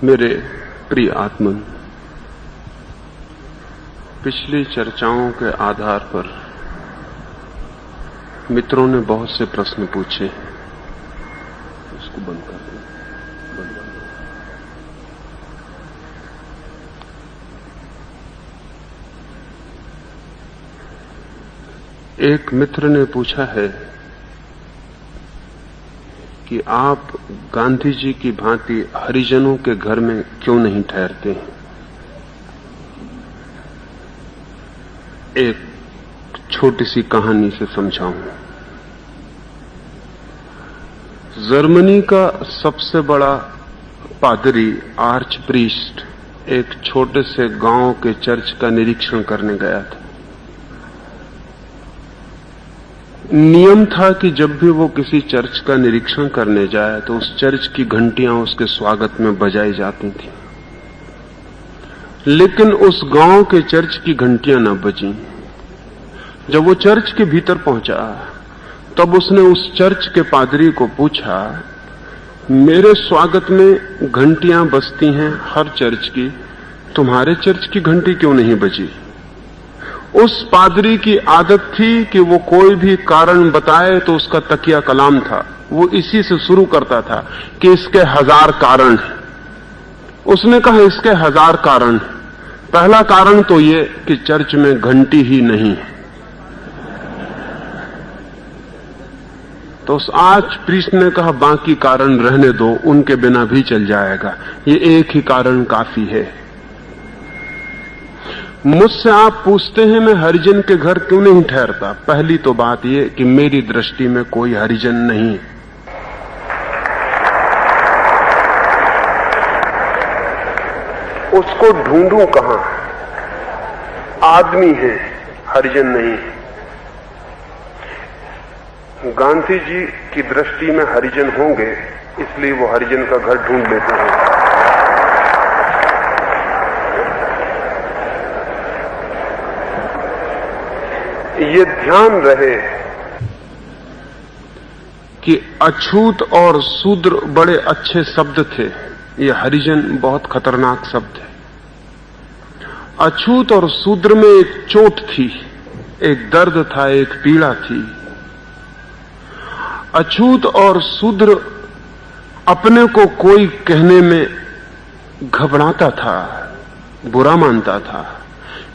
मेरे प्रिय आत्मन, पिछली चर्चाओं के आधार पर मित्रों ने बहुत से प्रश्न पूछे। इसको बंद कर दो, बंद कर दो। एक मित्र ने पूछा है कि आप गांधी जी की भांति हरिजनों के घर में क्यों नहीं ठहरते हैं। एक छोटी सी कहानी से समझाऊं। जर्मनी का सबसे बड़ा पादरी आर्च प्रीस्ट एक छोटे से गांव के चर्च का निरीक्षण करने गया था। नियम था कि जब भी वो किसी चर्च का निरीक्षण करने जाए तो उस चर्च की घंटियां उसके स्वागत में बजाई जाती थी, लेकिन उस गांव के चर्च की घंटियां न बजीं। जब वो चर्च के भीतर पहुंचा तब उसने उस चर्च के पादरी को पूछा, मेरे स्वागत में घंटियां बजती हैं हर चर्च की, तुम्हारे चर्च की घंटी क्यों नहीं बजी। उस पादरी की आदत थी कि वो कोई भी कारण बताए तो उसका तकिया कलाम था, वो इसी से शुरू करता था कि इसके 1000 कारण हैं। उसने कहा इसके 1000 कारण। पहला कारण तो ये कि चर्च में घंटी ही नहीं है। तो उस आर्च प्रीस्ट ने कहा बाकी कारण रहने दो, उनके बिना भी चल जाएगा, ये एक ही कारण काफी है। मुझसे आप पूछते हैं मैं हरिजन के घर क्यों नहीं ठहरता। पहली तो बात यह कि मेरी दृष्टि में कोई हरिजन नहीं है। उसको ढूंढूं कहां। आदमी है, हरिजन नहीं है। गांधी जी की दृष्टि में हरिजन होंगे, इसलिए वो हरिजन का घर ढूंढ लेते हैं। ये ध्यान रहे कि अछूत और शूद्र बड़े अच्छे शब्द थे, ये हरिजन बहुत खतरनाक शब्द है। अछूत और शूद्र में एक चोट थी, एक दर्द था, एक पीड़ा थी। अछूत और शूद्र अपने को कोई कहने में घबराता था, बुरा मानता था।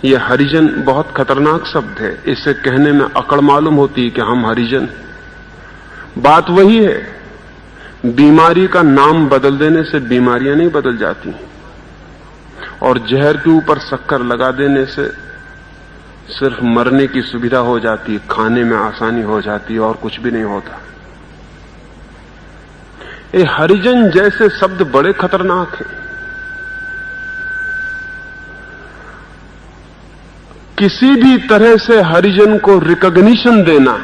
यह हरिजन बहुत खतरनाक शब्द है, इसे कहने में अकड़ मालूम होती है कि हम हरिजन। बात वही है, बीमारी का नाम बदल देने से बीमारियां नहीं बदल जाती, और जहर के ऊपर शक्कर लगा देने से सिर्फ मरने की सुविधा हो जाती है, खाने में आसानी हो जाती है, और कुछ भी नहीं होता। ये हरिजन जैसे शब्द बड़े खतरनाक हैं। किसी भी तरह से हरिजन को रिकॉग्निशन देना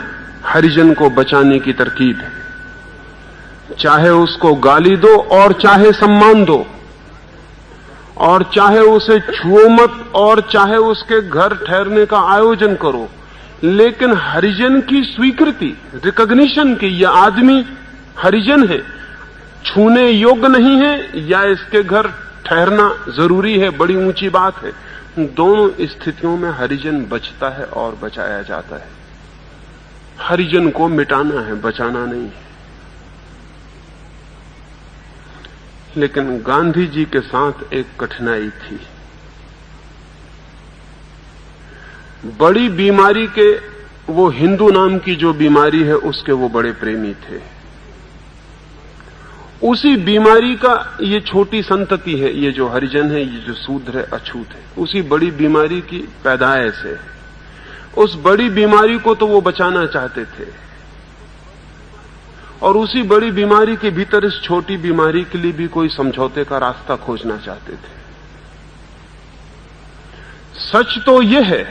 हरिजन को बचाने की तरकीब है। चाहे उसको गाली दो और चाहे सम्मान दो, और चाहे उसे छुओ मत, और चाहे उसके घर ठहरने का आयोजन करो, लेकिन हरिजन की स्वीकृति, रिकॉग्निशन की यह आदमी हरिजन है, छूने योग्य नहीं है या इसके घर ठहरना जरूरी है, बड़ी ऊंची बात है। दोनों स्थितियों में हरिजन बचता है और बचाया जाता है। हरिजन को मिटाना है, बचाना नहीं है। लेकिन गांधी जी के साथ एक कठिनाई थी। बड़ी बीमारी के, वो हिंदू नाम की जो बीमारी है उसके वो बड़े प्रेमी थे। उसी बीमारी का ये छोटी संतति है, ये जो हरिजन है, ये जो शूद्र है, अछूत है, उसी बड़ी बीमारी की पैदाइश है। उस बड़ी बीमारी को तो वो बचाना चाहते थे, और उसी बड़ी बीमारी के भीतर इस छोटी बीमारी के लिए भी कोई समझौते का रास्ता खोजना चाहते थे। सच तो यह है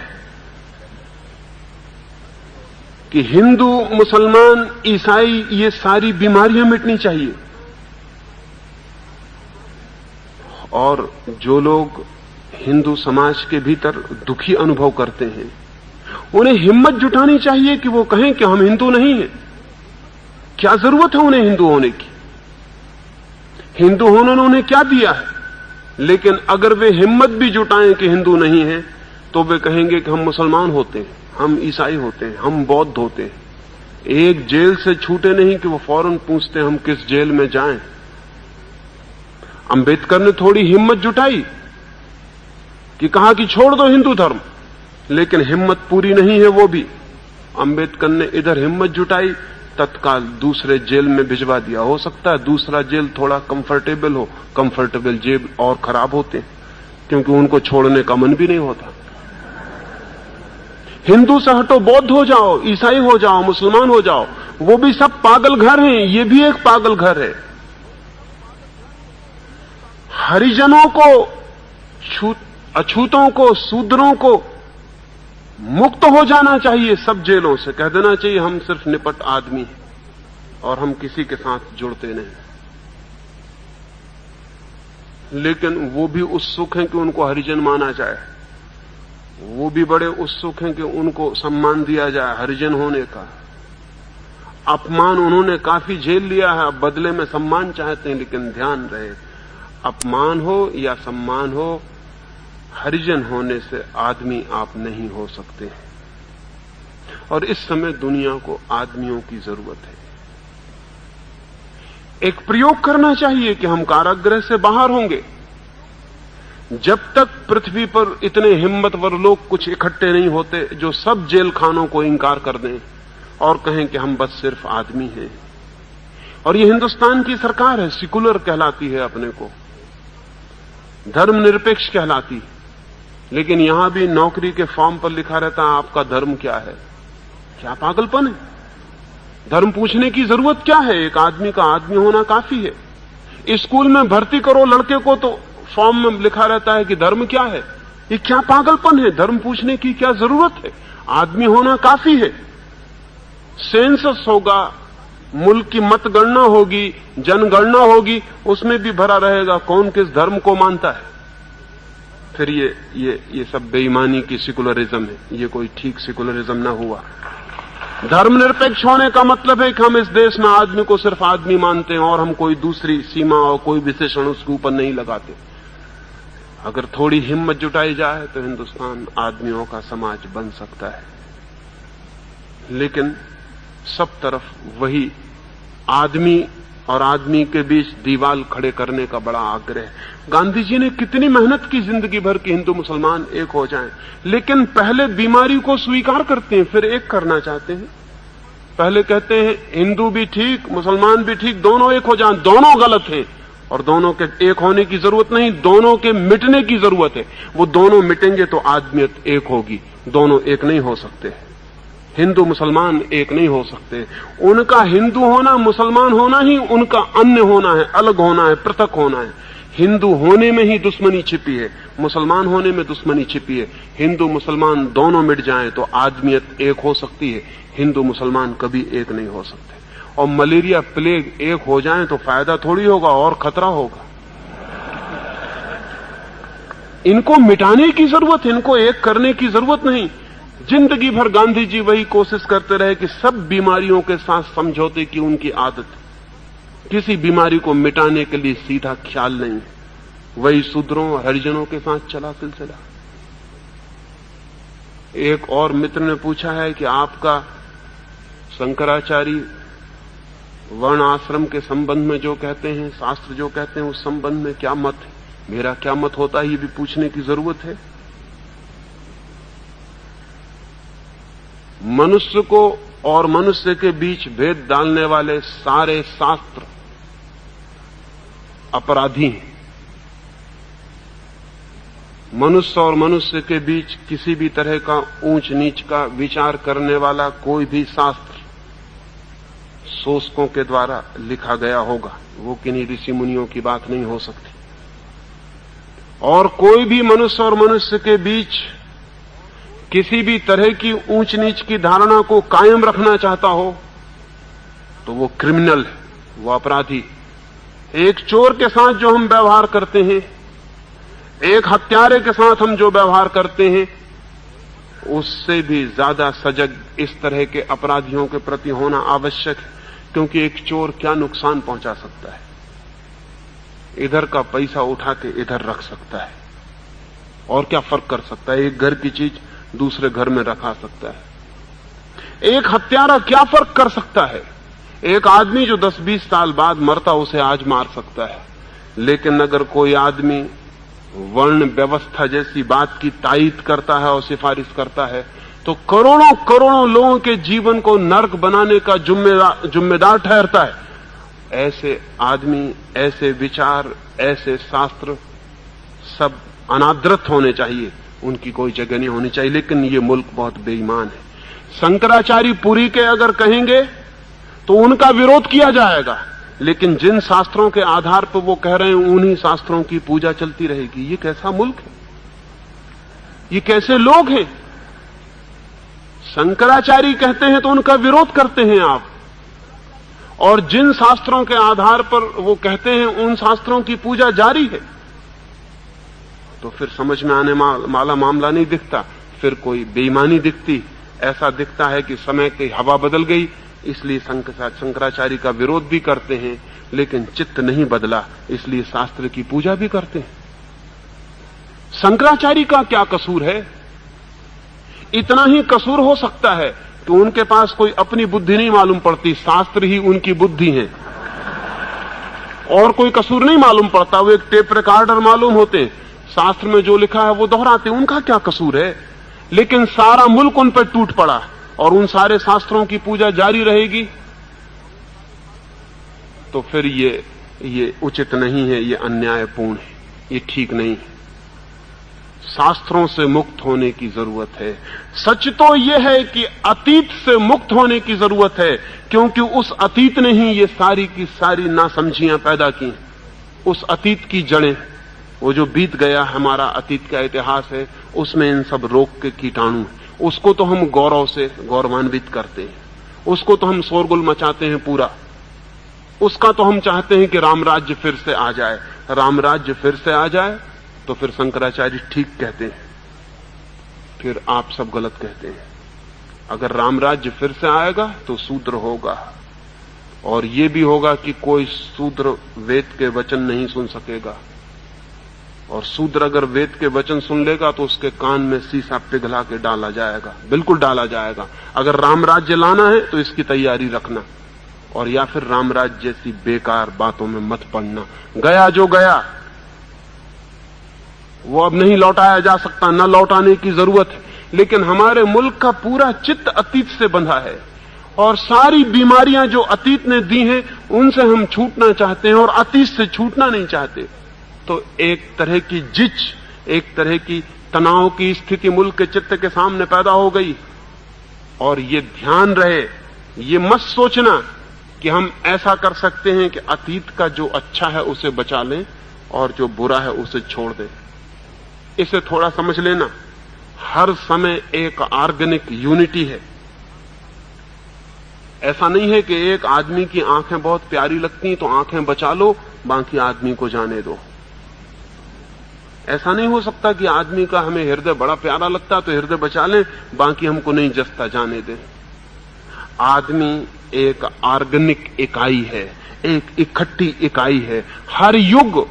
कि हिंदू, मुसलमान, ईसाई, ये सारी बीमारियां मिटनी चाहिए, और जो लोग हिंदू समाज के भीतर दुखी अनुभव करते हैं उन्हें हिम्मत जुटानी चाहिए कि वो कहें कि हम हिंदू नहीं हैं। क्या जरूरत है उन्हें हिंदू होने की? हिंदू होने ने उन्हें क्या दिया है? लेकिन अगर वे हिम्मत भी जुटाएं कि हिंदू नहीं हैं, तो वे कहेंगे कि हम मुसलमान होते हैं, हम ईसाई होते हैं, हम बौद्ध होते हैं। एक जेल से छूटे नहीं कि वो फौरन पूछते हम किस जेल में जाएं। अंबेडकर ने थोड़ी हिम्मत जुटाई कि कहा कि छोड़ दो हिंदू धर्म, लेकिन हिम्मत पूरी नहीं है वो भी। अंबेडकर ने इधर हिम्मत जुटाई, तत्काल दूसरे जेल में भिजवा दिया। हो सकता है दूसरा जेल थोड़ा कंफर्टेबल हो, कंफर्टेबल जेल और खराब होते हैं, क्योंकि उनको छोड़ने का मन भी नहीं होता। हिंदू से हटो, बौद्ध हो जाओ, ईसाई हो जाओ, मुसलमान हो जाओ, वो भी सब पागल घर हैं, ये भी एक पागल घर है। हरिजनों को, अछूतों को, शूद्रों को मुक्त हो जाना चाहिए सब जेलों से। कह देना चाहिए हम सिर्फ निपट आदमी हैं और हम किसी के साथ जुड़ते नहीं। लेकिन वो भी उत्सुक हैं कि उनको हरिजन माना जाए, वो भी बड़े उत्सुक हैं कि उनको सम्मान दिया जाए हरिजन होने का। अपमान उन्होंने काफी झेल लिया है, अब बदले में सम्मान चाहते हैं। लेकिन ध्यान रहे, अपमान हो या सम्मान हो, हरिजन होने से आदमी आप नहीं हो सकते। और इस समय दुनिया को आदमियों की जरूरत है। एक प्रयोग करना चाहिए कि हम कारागृह से बाहर होंगे। जब तक पृथ्वी पर इतने हिम्मतवर लोग कुछ इकट्ठे नहीं होते जो सब जेल खानों को इंकार कर दें और कहें कि हम बस सिर्फ आदमी हैं। और ये हिंदुस्तान की सरकार है, सेकुलर कहलाती है, अपने को धर्मनिरपेक्ष कहलाती है, लेकिन यहां भी नौकरी के फॉर्म पर लिखा रहता है आपका धर्म क्या है। क्या पागलपन है। धर्म पूछने की जरूरत क्या है? एक आदमी का आदमी होना काफी है। स्कूल में भर्ती करो लड़के को तो फॉर्म में लिखा रहता है कि धर्म क्या है। ये क्या पागलपन है? धर्म पूछने की क्या जरूरत है? आदमी होना काफी है। सेंसस होगा, मुल्क की मतगणना होगी, जनगणना होगी, उसमें भी भरा रहेगा कौन किस धर्म को मानता है। फिर ये सब बेईमानी की सेकुलरिज्म है। ये कोई ठीक सेकुलरिज्म ना हुआ। धर्मनिरपेक्ष होने का मतलब है कि हम इस देश में आदमी को सिर्फ आदमी मानते हैं और हम कोई दूसरी सीमा और कोई विशेषण उसके ऊपर नहीं लगाते। अगर थोड़ी हिम्मत जुटाई जाए तो हिंदुस्तान आदमियों का समाज बन सकता है। लेकिन सब तरफ वही आदमी और आदमी के बीच दीवार खड़े करने का बड़ा आग्रह। गांधी जी ने कितनी मेहनत की जिंदगी भर कि हिंदू मुसलमान एक हो जाएं, लेकिन पहले बीमारी को स्वीकार करते हैं, फिर एक करना चाहते हैं। पहले कहते हैं हिंदू भी ठीक, मुसलमान भी ठीक, दोनों एक हो जाएं। दोनों गलत हैं और दोनों के एक होने की जरूरत नहीं, दोनों के मिटने की जरूरत है। वो दोनों मिटेंगे तो आदमियत एक होगी। दोनों एक नहीं हो सकते। हिंदू मुसलमान एक नहीं हो सकते। उनका हिंदू होना, मुसलमान होना ही उनका अन्य होना है, अलग होना है, पृथक होना है। हिंदू होने में ही दुश्मनी छिपी है, मुसलमान होने में दुश्मनी छिपी है। हिंदू मुसलमान दोनों मिट जाएं तो आदमियत एक हो सकती है। हिंदू मुसलमान कभी एक नहीं हो सकते। और मलेरिया प्लेग एक हो जाएं तो फायदा थोड़ी होगा और खतरा होगा। इनको मिटाने की जरूरत, इनको एक करने की जरूरत नहीं। जिंदगी भर गांधी जी वही कोशिश करते रहे कि सब बीमारियों के साथ समझौते की उनकी आदत। किसी बीमारी को मिटाने के लिए सीधा ख्याल नहीं। वही शूद्रों और हरिजनों के साथ चला सिलसिला। एक और मित्र ने पूछा है कि आपका शंकराचार्य वर्ण आश्रम के संबंध में जो कहते हैं, शास्त्र जो कहते हैं, उस संबंध में क्या मत है? मेरा क्या मत होता है ये भी पूछने की जरूरत है। मनुष्य को और मनुष्य के बीच भेद डालने वाले सारे शास्त्र अपराधी हैं। मनुष्य और मनुष्य के बीच किसी भी तरह का ऊंच नीच का विचार करने वाला कोई भी शास्त्र शोषकों के द्वारा लिखा गया होगा, वो किन्हीं ऋषि मुनियों की बात नहीं हो सकती। और कोई भी मनुष्य और मनुष्य के बीच किसी भी तरह की ऊंच नीच की धारणा को कायम रखना चाहता हो तो वो क्रिमिनल है, वो अपराधी। एक चोर के साथ जो हम व्यवहार करते हैं, एक हत्यारे के साथ हम जो व्यवहार करते हैं, उससे भी ज्यादा सजग इस तरह के अपराधियों के प्रति होना आवश्यक है। क्योंकि एक चोर क्या नुकसान पहुंचा सकता है? इधर का पैसा उठा के इधर रख सकता है, और क्या फर्क कर सकता है? एक घर की चीज दूसरे घर में रखा सकता है। एक हत्यारा क्या फर्क कर सकता है? एक आदमी जो 10-20 साल बाद मरता, उसे आज मार सकता है। लेकिन अगर कोई आदमी वर्ण व्यवस्था जैसी बात की तायीद करता है और सिफारिश करता है, तो करोड़ों करोड़ों लोगों के जीवन को नर्क बनाने का जिम्मेदार ठहरता है। ऐसे आदमी, ऐसे विचार, ऐसे शास्त्र सब अनादृत होने चाहिए, उनकी कोई जगह नहीं होनी चाहिए। लेकिन ये मुल्क बहुत बेईमान है। शंकराचार्य पुरी के अगर कहेंगे तो उनका विरोध किया जाएगा, लेकिन जिन शास्त्रों के आधार पर वो कह रहे हैं उन्हीं शास्त्रों की पूजा चलती रहेगी। ये कैसा मुल्क है? ये कैसे लोग हैं? शंकराचार्य कहते हैं तो उनका विरोध करते हैं आप, और जिन शास्त्रों के आधार पर वो कहते हैं उन शास्त्रों की पूजा जारी है। तो फिर समझ में आने वाला मामला नहीं दिखता, फिर कोई बेईमानी दिखती। ऐसा दिखता है कि समय की हवा बदल गई, इसलिए शंकराचार्य का विरोध भी करते हैं, लेकिन चित्त नहीं बदला, इसलिए शास्त्र की पूजा भी करते हैं। शंकराचार्य का क्या कसूर है? इतना ही कसूर हो सकता है कि उनके पास कोई अपनी बुद्धि नहीं मालूम पड़ती, शास्त्र ही उनकी बुद्धि है, और कोई कसूर नहीं मालूम पड़ता। वो एक टेप रिकॉर्डर मालूम होते, शास्त्र में जो लिखा है वो दोहराते, उनका क्या कसूर है? लेकिन सारा मुल्क उन पर टूट पड़ा और उन सारे शास्त्रों की पूजा जारी रहेगी, तो फिर ये उचित नहीं है, ये अन्यायपूर्ण है, ये ठीक नहीं है। शास्त्रों से मुक्त होने की जरूरत है। सच तो यह है कि अतीत से मुक्त होने की जरूरत है, क्योंकि उस अतीत ने ही ये सारी की सारी नासमझियां पैदा की। उस अतीत की जड़ें, वो जो बीत गया हमारा अतीत का इतिहास है, उसमें इन सब रोग के कीटाणु हैं। उसको तो हम गौरव से गौरवान्वित करते हैं, उसको तो हम शोरगुल मचाते हैं पूरा, उसका तो हम चाहते हैं कि रामराज्य फिर से आ जाए। रामराज्य फिर से आ जाए तो फिर शंकराचार्य ठीक कहते हैं, फिर आप सब गलत कहते हैं। अगर रामराज्य फिर से आएगा तो शूद्र होगा, और ये भी होगा कि कोई शूद्र वेद के वचन नहीं सुन सकेगा, और शूद्र अगर वेद के वचन सुन लेगा तो उसके कान में शीशा पिघला के डाला जाएगा, बिल्कुल डाला जाएगा। अगर रामराज्य लाना है तो इसकी तैयारी रखना, और या फिर रामराज्य जैसी बेकार बातों में मत पड़ना। गया जो गया वो अब नहीं लौटाया जा सकता, न लौटाने की जरूरत है। लेकिन हमारे मुल्क का पूरा चित्त अतीत से बंधा है, और सारी बीमारियां जो अतीत ने दी हैं उनसे हम छूटना चाहते हैं, और अतीत से छूटना नहीं चाहते। तो एक तरह की जिच, एक तरह की तनाव की स्थिति मुल्क के चित्त के सामने पैदा हो गई। और ये ध्यान रहे, ये मत सोचना कि हम ऐसा कर सकते हैं कि अतीत का जो अच्छा है उसे बचा लें और जो बुरा है उसे छोड़ दें। इसे थोड़ा समझ लेना, हर समय एक ऑर्गेनिक यूनिटी है। ऐसा नहीं है कि एक आदमी की आंखें बहुत प्यारी लगती हैं तो आंखें बचा लो, बाकी आदमी को जाने दो। ऐसा नहीं हो सकता कि आदमी का हमें हृदय बड़ा प्यारा लगता तो हृदय बचा लें, बाकी हमको नहीं जसता जाने दें। आदमी एक ऑर्गेनिक इकाई है, एक इकट्ठी इकाई है। हर युग,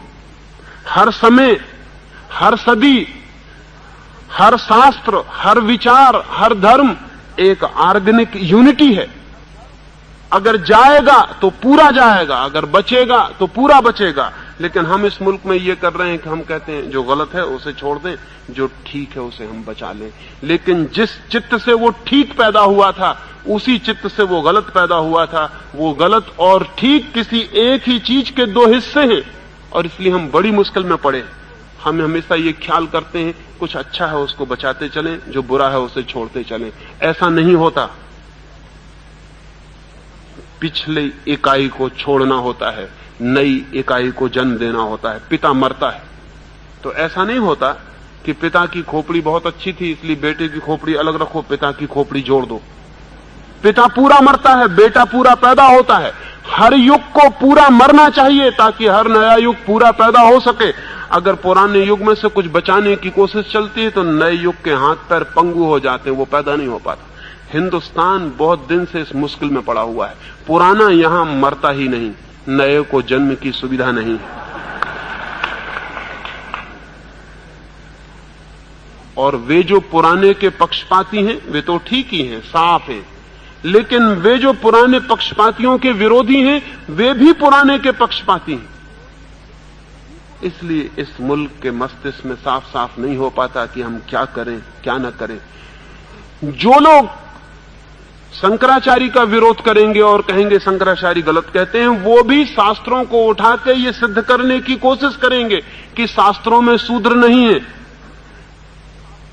हर समय, हर सदी, हर शास्त्र, हर विचार, हर धर्म एक ऑर्गेनिक यूनिटी है। अगर जाएगा तो पूरा जाएगा, अगर बचेगा तो पूरा बचेगा। लेकिन हम इस मुल्क में ये कर रहे हैं कि हम कहते हैं जो गलत है उसे छोड़ दें, जो ठीक है उसे हम बचा लें। लेकिन जिस चित्त से वो ठीक पैदा हुआ था उसी चित्त से वो गलत पैदा हुआ था। वो गलत और ठीक किसी एक ही चीज के दो हिस्से हैं, और इसलिए हम बड़ी मुश्किल में पड़े। हम हमेशा ये ख्याल करते हैं कुछ अच्छा है उसको बचाते चलें, जो बुरा है उसे छोड़ते चलें। ऐसा नहीं होता। पिछली इकाई को छोड़ना होता है, नई इकाई को जन्म देना होता है। पिता मरता है तो ऐसा नहीं होता कि पिता की खोपड़ी बहुत अच्छी थी इसलिए बेटे की खोपड़ी अलग रखो, पिता की खोपड़ी जोड़ दो। पिता पूरा मरता है, बेटा पूरा पैदा होता है। हर युग को पूरा मरना चाहिए ताकि हर नया युग पूरा पैदा हो सके। अगर पुराने युग में से कुछ बचाने की कोशिश चलती है तो नए युग के हाथ पैर पंगु हो जाते हैं, वो पैदा नहीं हो पाता। हिंदुस्तान बहुत दिन से इस मुश्किल में पड़ा हुआ है। पुराना यहां मरता ही नहीं, नए को जन्म की सुविधा नहीं है। और वे जो पुराने के पक्षपाती हैं वे तो ठीक ही हैं, साफ हैं, लेकिन वे जो पुराने पक्षपातियों के विरोधी हैं वे भी पुराने के पक्षपाती हैं। इसलिए इस मुल्क के मस्तिष्क में साफ साफ नहीं हो पाता कि हम क्या करें क्या न करें। जो लोग शंकराचार्य का विरोध करेंगे और कहेंगे शंकराचार्य गलत कहते हैं, वो भी शास्त्रों को उठा के ये सिद्ध करने की कोशिश करेंगे कि शास्त्रों में शूद्र नहीं है,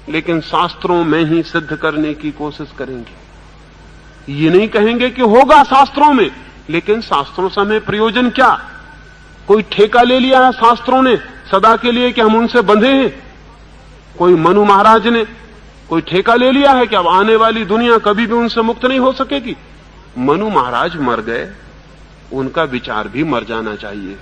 लेकिन शास्त्रों में ही सिद्ध करने की कोशिश करेंगे। ये नहीं कहेंगे कि होगा शास्त्रों में, लेकिन शास्त्रों से हमें प्रयोजन क्या? कोई ठेका ले लिया है शास्त्रों ने सदा के लिए कि हम उनसे बंधे हैं? कोई मनु महाराज ने कोई ठेका ले लिया है कि अब आने वाली दुनिया कभी भी उनसे मुक्त नहीं हो सकेगी? मनु महाराज मर गए, उनका विचार भी मर जाना चाहिए।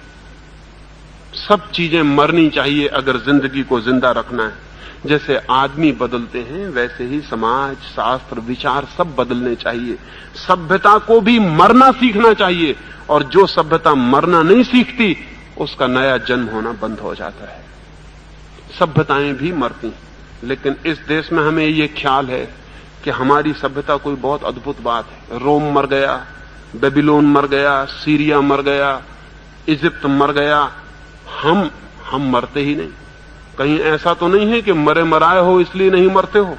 सब चीजें मरनी चाहिए अगर जिंदगी को जिंदा रखना है। जैसे आदमी बदलते हैं वैसे ही समाज, शास्त्र, विचार सब बदलने चाहिए। सभ्यता को भी मरना सीखना चाहिए, और जो सभ्यता मरना नहीं सीखती उसका नया जन्म होना बंद हो जाता है। सभ्यताएं भी मरती, लेकिन इस देश में हमें ये ख्याल है कि हमारी सभ्यता कोई बहुत अद्भुत बात है। रोम मर गया, बेबीलोन मर गया, सीरिया मर गया, इजिप्ट मर गया, हम मरते ही नहीं। कहीं ऐसा तो नहीं है कि मरे मराए हो इसलिए नहीं मरते हो?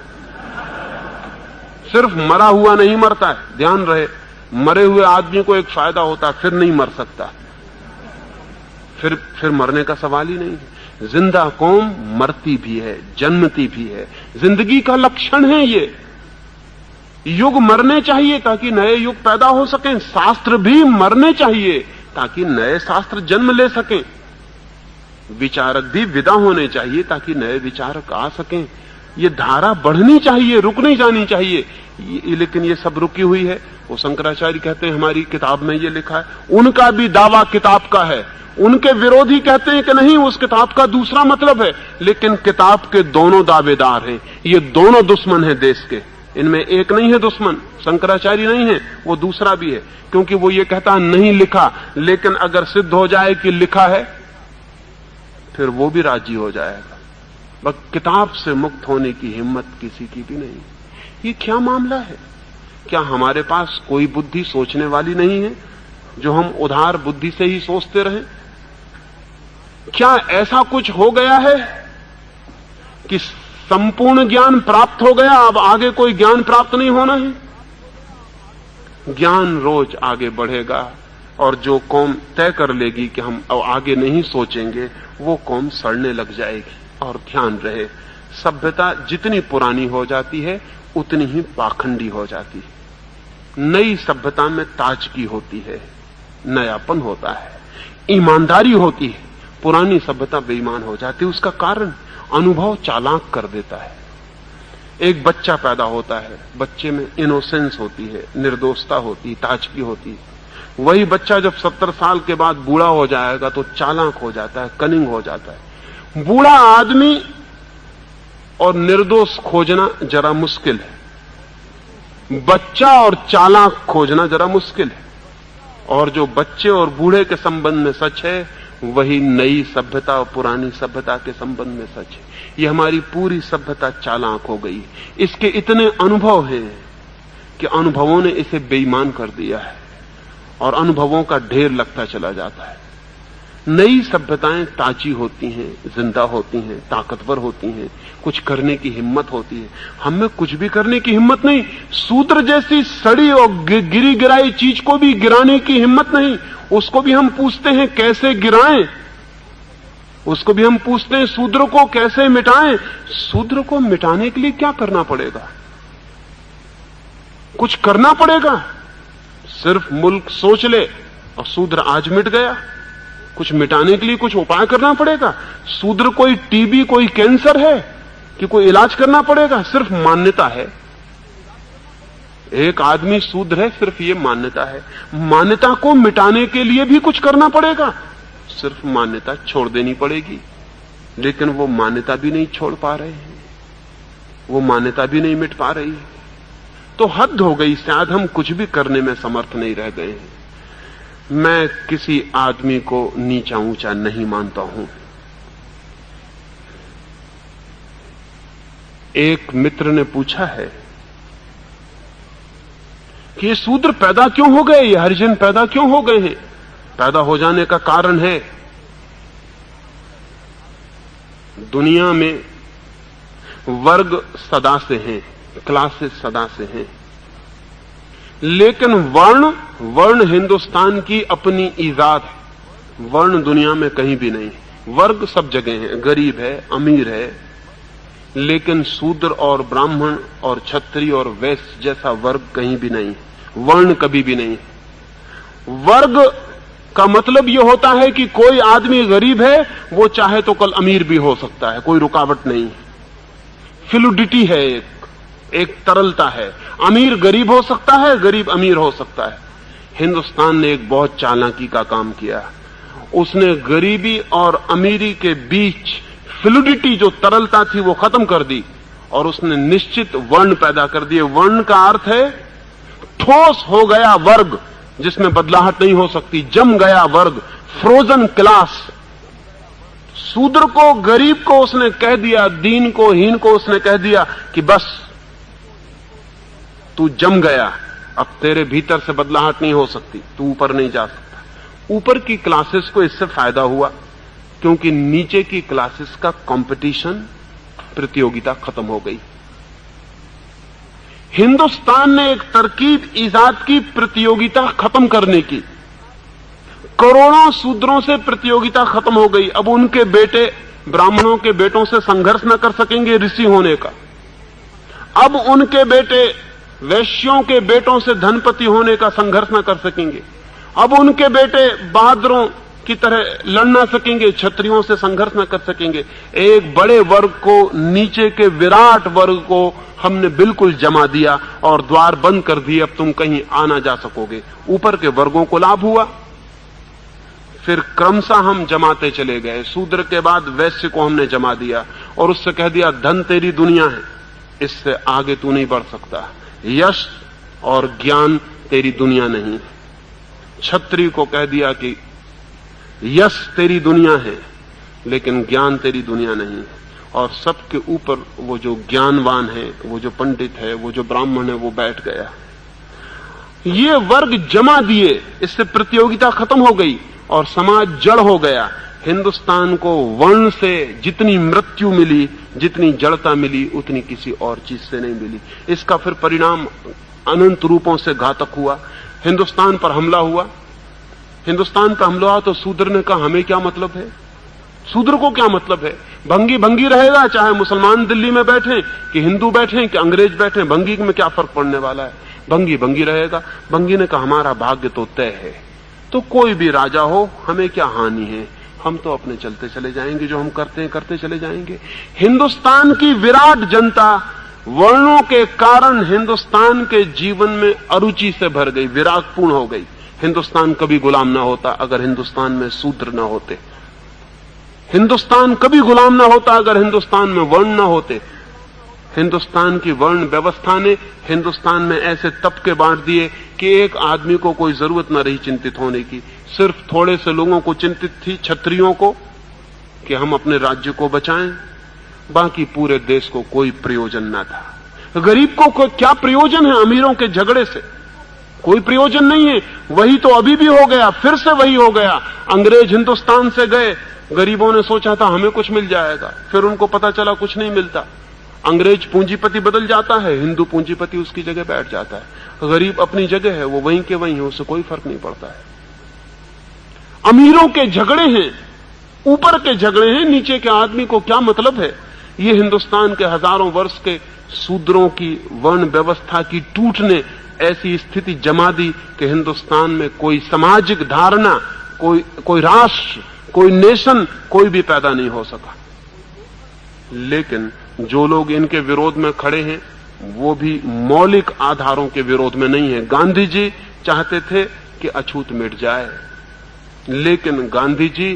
सिर्फ मरा हुआ नहीं मरता है, ध्यान रहे। मरे हुए आदमी को एक फायदा होता है, फिर नहीं मर सकता, फिर मरने का सवाल ही नहीं है। जिंदा कौम मरती भी है, जन्मती भी है, जिंदगी का लक्षण है ये। युग मरने चाहिए ताकि नए युग पैदा हो सकें, शास्त्र भी मरने चाहिए ताकि नए शास्त्र जन्म ले सकें, विचारक भी विदा होने चाहिए ताकि नए विचारक आ सकें। ये धारा बढ़नी चाहिए, रुक नहीं जानी चाहिए। लेकिन ये सब रुकी हुई है। वो शंकराचार्य कहते हैं हमारी किताब में ये लिखा है, उनका भी दावा किताब का है। उनके विरोधी कहते हैं कि नहीं, उस किताब का दूसरा मतलब है, लेकिन किताब के दोनों दावेदार हैं। ये दोनों दुश्मन हैं देश के, इनमें एक नहीं है दुश्मन, शंकराचार्य नहीं है, वो दूसरा भी है। क्योंकि वो ये कहता है नहीं लिखा, लेकिन अगर सिद्ध हो जाए कि लिखा है फिर वो भी राजी हो जाएगा। बस किताब से मुक्त होने की हिम्मत किसी की भी नहीं। ये क्या मामला है? क्या हमारे पास कोई बुद्धि सोचने वाली नहीं है जो हम उधार बुद्धि से ही सोचते रहें? क्या ऐसा कुछ हो गया है कि संपूर्ण ज्ञान प्राप्त हो गया, अब आगे कोई ज्ञान प्राप्त नहीं होना है? ज्ञान रोज आगे बढ़ेगा, और जो कौम तय कर लेगी कि हम अब आगे नहीं सोचेंगे, वो कौम सड़ने लग जाएगी। और ध्यान रहे, सभ्यता जितनी पुरानी हो जाती है उतनी ही पाखंडी हो जाती है। नई सभ्यता में ताजगी होती है, नयापन होता है, ईमानदारी होती है। पुरानी सभ्यता बेईमान हो जाती है। उसका कारण अनुभव चालाक कर देता है। एक बच्चा पैदा होता है, बच्चे में इनोसेंस होती है, निर्दोषता होती है, ताजगी होती है। वही बच्चा जब 70 साल के बाद बूढ़ा हो जाएगा तो चालाक हो जाता है, कनिंग हो जाता है। बूढ़ा आदमी और निर्दोष खोजना जरा मुश्किल है, बच्चा और चालाक खोजना जरा मुश्किल है। और जो बच्चे और बूढ़े के संबंध में सच है वही नई सभ्यता और पुरानी सभ्यता के संबंध में सच है। ये हमारी पूरी सभ्यता चालाक हो गई। इसके इतने अनुभव हैं कि अनुभवों ने इसे बेईमान कर दिया है, और अनुभवों का ढेर लगता चला जाता है। नई सभ्यताएं ताजी होती हैं, जिंदा होती हैं, ताकतवर होती हैं, कुछ करने की हिम्मत होती है। हमें कुछ भी करने की हिम्मत नहीं। सूत्र जैसी सड़ी और गिरी गिराई चीज को भी गिराने की हिम्मत नहीं। उसको भी हम पूछते हैं कैसे गिराएं, उसको भी हम पूछते हैं शूद्र को कैसे मिटाएं। शूद्र को मिटाने के लिए क्या करना पड़ेगा? कुछ करना पड़ेगा? सिर्फ मुल्क सोच ले और शूद्र आज मिट गया। कुछ मिटाने के लिए कुछ उपाय करना पड़ेगा। शूद्र कोई टीबी, कोई कैंसर है कि कोई इलाज करना पड़ेगा? सिर्फ मान्यता है। एक आदमी शूद्र है, सिर्फ ये मान्यता है। मान्यता को मिटाने के लिए भी कुछ करना पड़ेगा। सिर्फ मान्यता छोड़ देनी पड़ेगी, लेकिन वो मान्यता भी नहीं छोड़ पा रहे हैं, वो मान्यता भी नहीं मिट पा रही है। तो हद हो गई, शायद हम कुछ भी करने में समर्थ नहीं रह गए हैं। मैं किसी आदमी को नीचा ऊंचा नहीं मानता हूं। एक मित्र ने पूछा है कि ये शूद्र पैदा क्यों हो गए, ये हरिजन पैदा क्यों हो गए हैं? पैदा हो जाने का कारण है दुनिया में वर्ग सदा से हैं, क्लासेस सदा से हैं, लेकिन वर्ण हिंदुस्तान की अपनी ईजाद है। वर्ण दुनिया में कहीं भी नहीं। वर्ग सब जगह है, गरीब है, अमीर है, लेकिन शूद्र और ब्राह्मण और क्षत्रिय और वैश्य जैसा वर्ग कहीं भी नहीं। वर्ण कभी भी नहीं। वर्ग का मतलब यह होता है कि कोई आदमी गरीब है, वो चाहे तो कल अमीर भी हो सकता है, कोई रुकावट नहीं। फ्लूइडिटी है, एक तरलता है। अमीर गरीब हो सकता है, गरीब अमीर हो सकता है। हिंदुस्तान ने एक बहुत चालाकी का काम किया। उसने गरीबी और अमीरी के बीच फ्लूइडिटी, जो तरलता थी, वो खत्म कर दी और उसने निश्चित वर्ण पैदा कर दिए। वर्ण का अर्थ है ठोस हो गया वर्ग जिसमें बदलाहट नहीं हो सकती, जम गया वर्ग, फ्रोजन क्लास। शूद्र को, गरीब को उसने कह दिया, दीन को, हीन को उसने कह दिया कि बस तू जम गया, अब तेरे भीतर से बदलाहट नहीं हो सकती, तू ऊपर नहीं जा सकता। ऊपर की क्लासेस को इससे फायदा हुआ क्योंकि नीचे की क्लासेस का कंपटीशन, प्रतियोगिता खत्म हो गई। हिंदुस्तान ने एक तरकीब ईजाद की प्रतियोगिता खत्म करने की। करोड़ों शूद्रों से प्रतियोगिता खत्म हो गई। अब उनके बेटे ब्राह्मणों के बेटों से संघर्ष न कर सकेंगे ऋषि होने का। अब उनके बेटे वैश्यों के बेटों से धनपति होने का संघर्ष न कर सकेंगे। अब उनके बेटे बहादुरों की तरह लड़ ना सकेंगे, क्षत्रियों से संघर्ष न कर सकेंगे। एक बड़े वर्ग को, नीचे के विराट वर्ग को हमने बिल्कुल जमा दिया और द्वार बंद कर दिए, अब तुम कहीं आ ना जा सकोगे। ऊपर के वर्गों को लाभ हुआ। फिर क्रमशः हम जमाते चले गए। शूद्र के बाद वैश्य को हमने जमा दिया और उससे कह दिया धन तेरी दुनिया है, इससे आगे तू नहीं बढ़ सकता। यश और ज्ञान तेरी दुनिया नहीं। क्षत्रिय को कह दिया कि यश तेरी दुनिया है लेकिन ज्ञान तेरी दुनिया नहीं। और सबके ऊपर वो जो ज्ञानवान है, वो जो पंडित है, वो जो ब्राह्मण है, वो बैठ गया। ये वर्ग जमा दिए, इससे प्रतियोगिता खत्म हो गई और समाज जड़ हो गया। हिंदुस्तान को वर्ण से जितनी मृत्यु मिली, जितनी जड़ता मिली, उतनी किसी और चीज से नहीं मिली। इसका फिर परिणाम अनंत रूपों से घातक हुआ। हिंदुस्तान पर हमला हुआ। हिंदुस्तान पर हमला हुआ तो शूद्र ने कहा हमें क्या मतलब है, शूद्र को क्या मतलब है, भंगी भंगी रहेगा, चाहे मुसलमान दिल्ली में बैठे कि हिंदू बैठे कि अंग्रेज बैठे, भंगी में क्या फर्क पड़ने वाला है, भंगी भंगी रहेगा। भंगी ने कहा हमारा भाग्य तो तय है, तो कोई भी राजा हो हमें क्या हानि है, हम तो अपने चलते चले जाएंगे, जो हम करते हैं करते चले जाएंगे। हिंदुस्तान की विराट जनता वर्णों के कारण हिंदुस्तान के जीवन में अरुचि से भर गई, विरागपूर्ण हो गई। हिंदुस्तान कभी गुलाम ना होता अगर हिंदुस्तान में शूद्र ना होते। हिंदुस्तान कभी गुलाम ना होता अगर हिंदुस्तान में वर्ण ना होते। हिंदुस्तान की वर्ण व्यवस्था ने हिंदुस्तान में ऐसे तबके बांट दिए कि एक आदमी को कोई जरूरत न रही चिंतित होने की। सिर्फ थोड़े से लोगों को चिंतित थी, क्षत्रियों को, कि हम अपने राज्य को बचाएं, बाकी पूरे देश को कोई प्रयोजन न था। गरीब को क्या प्रयोजन है अमीरों के झगड़े से? कोई प्रयोजन नहीं है। वही तो अभी भी हो गया, फिर से वही हो गया। अंग्रेज हिंदुस्तान से गए, गरीबों ने सोचा था हमें कुछ मिल जाएगा, फिर उनको पता चला कुछ नहीं मिलता। अंग्रेज पूंजीपति बदल जाता है, हिंदू पूंजीपति उसकी जगह बैठ जाता है। गरीब अपनी जगह है, वो वहीं के वहीं है, उससे कोई फर्क नहीं पड़ता है। अमीरों के झगड़े हैं, ऊपर के झगड़े हैं, नीचे के आदमी को क्या मतलब है। ये हिंदुस्तान के हजारों वर्ष के शूद्रों की वर्ण व्यवस्था की टूट ने ऐसी स्थिति जमा दी कि हिंदुस्तान में कोई सामाजिक धारणा, कोई राष्ट्र, कोई नेशन, कोई भी पैदा नहीं हो सका। लेकिन जो लोग इनके विरोध में खड़े हैं वो भी मौलिक आधारों के विरोध में नहीं है। गांधी जी चाहते थे कि अछूत मिट जाए, लेकिन गांधी जी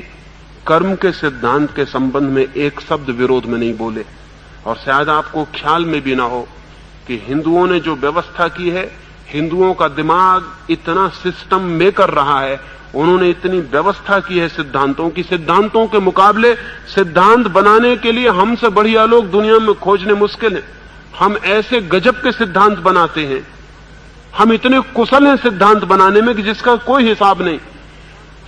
कर्म के सिद्धांत के संबंध में एक शब्द विरोध में नहीं बोले। और शायद आपको ख्याल में भी ना हो कि हिंदुओं ने जो व्यवस्था की है, हिंदुओं का दिमाग इतना सिस्टम मेकर रहा है उन्होंने इतनी व्यवस्था की है सिद्धांतों की, सिद्धांतों के मुकाबले सिद्धांत बनाने के लिए हमसे बढ़िया लोग दुनिया में खोजने मुश्किल है। हम ऐसे गजब के सिद्धांत बनाते हैं, हम इतने कुशल हैं सिद्धांत बनाने में कि जिसका कोई हिसाब नहीं।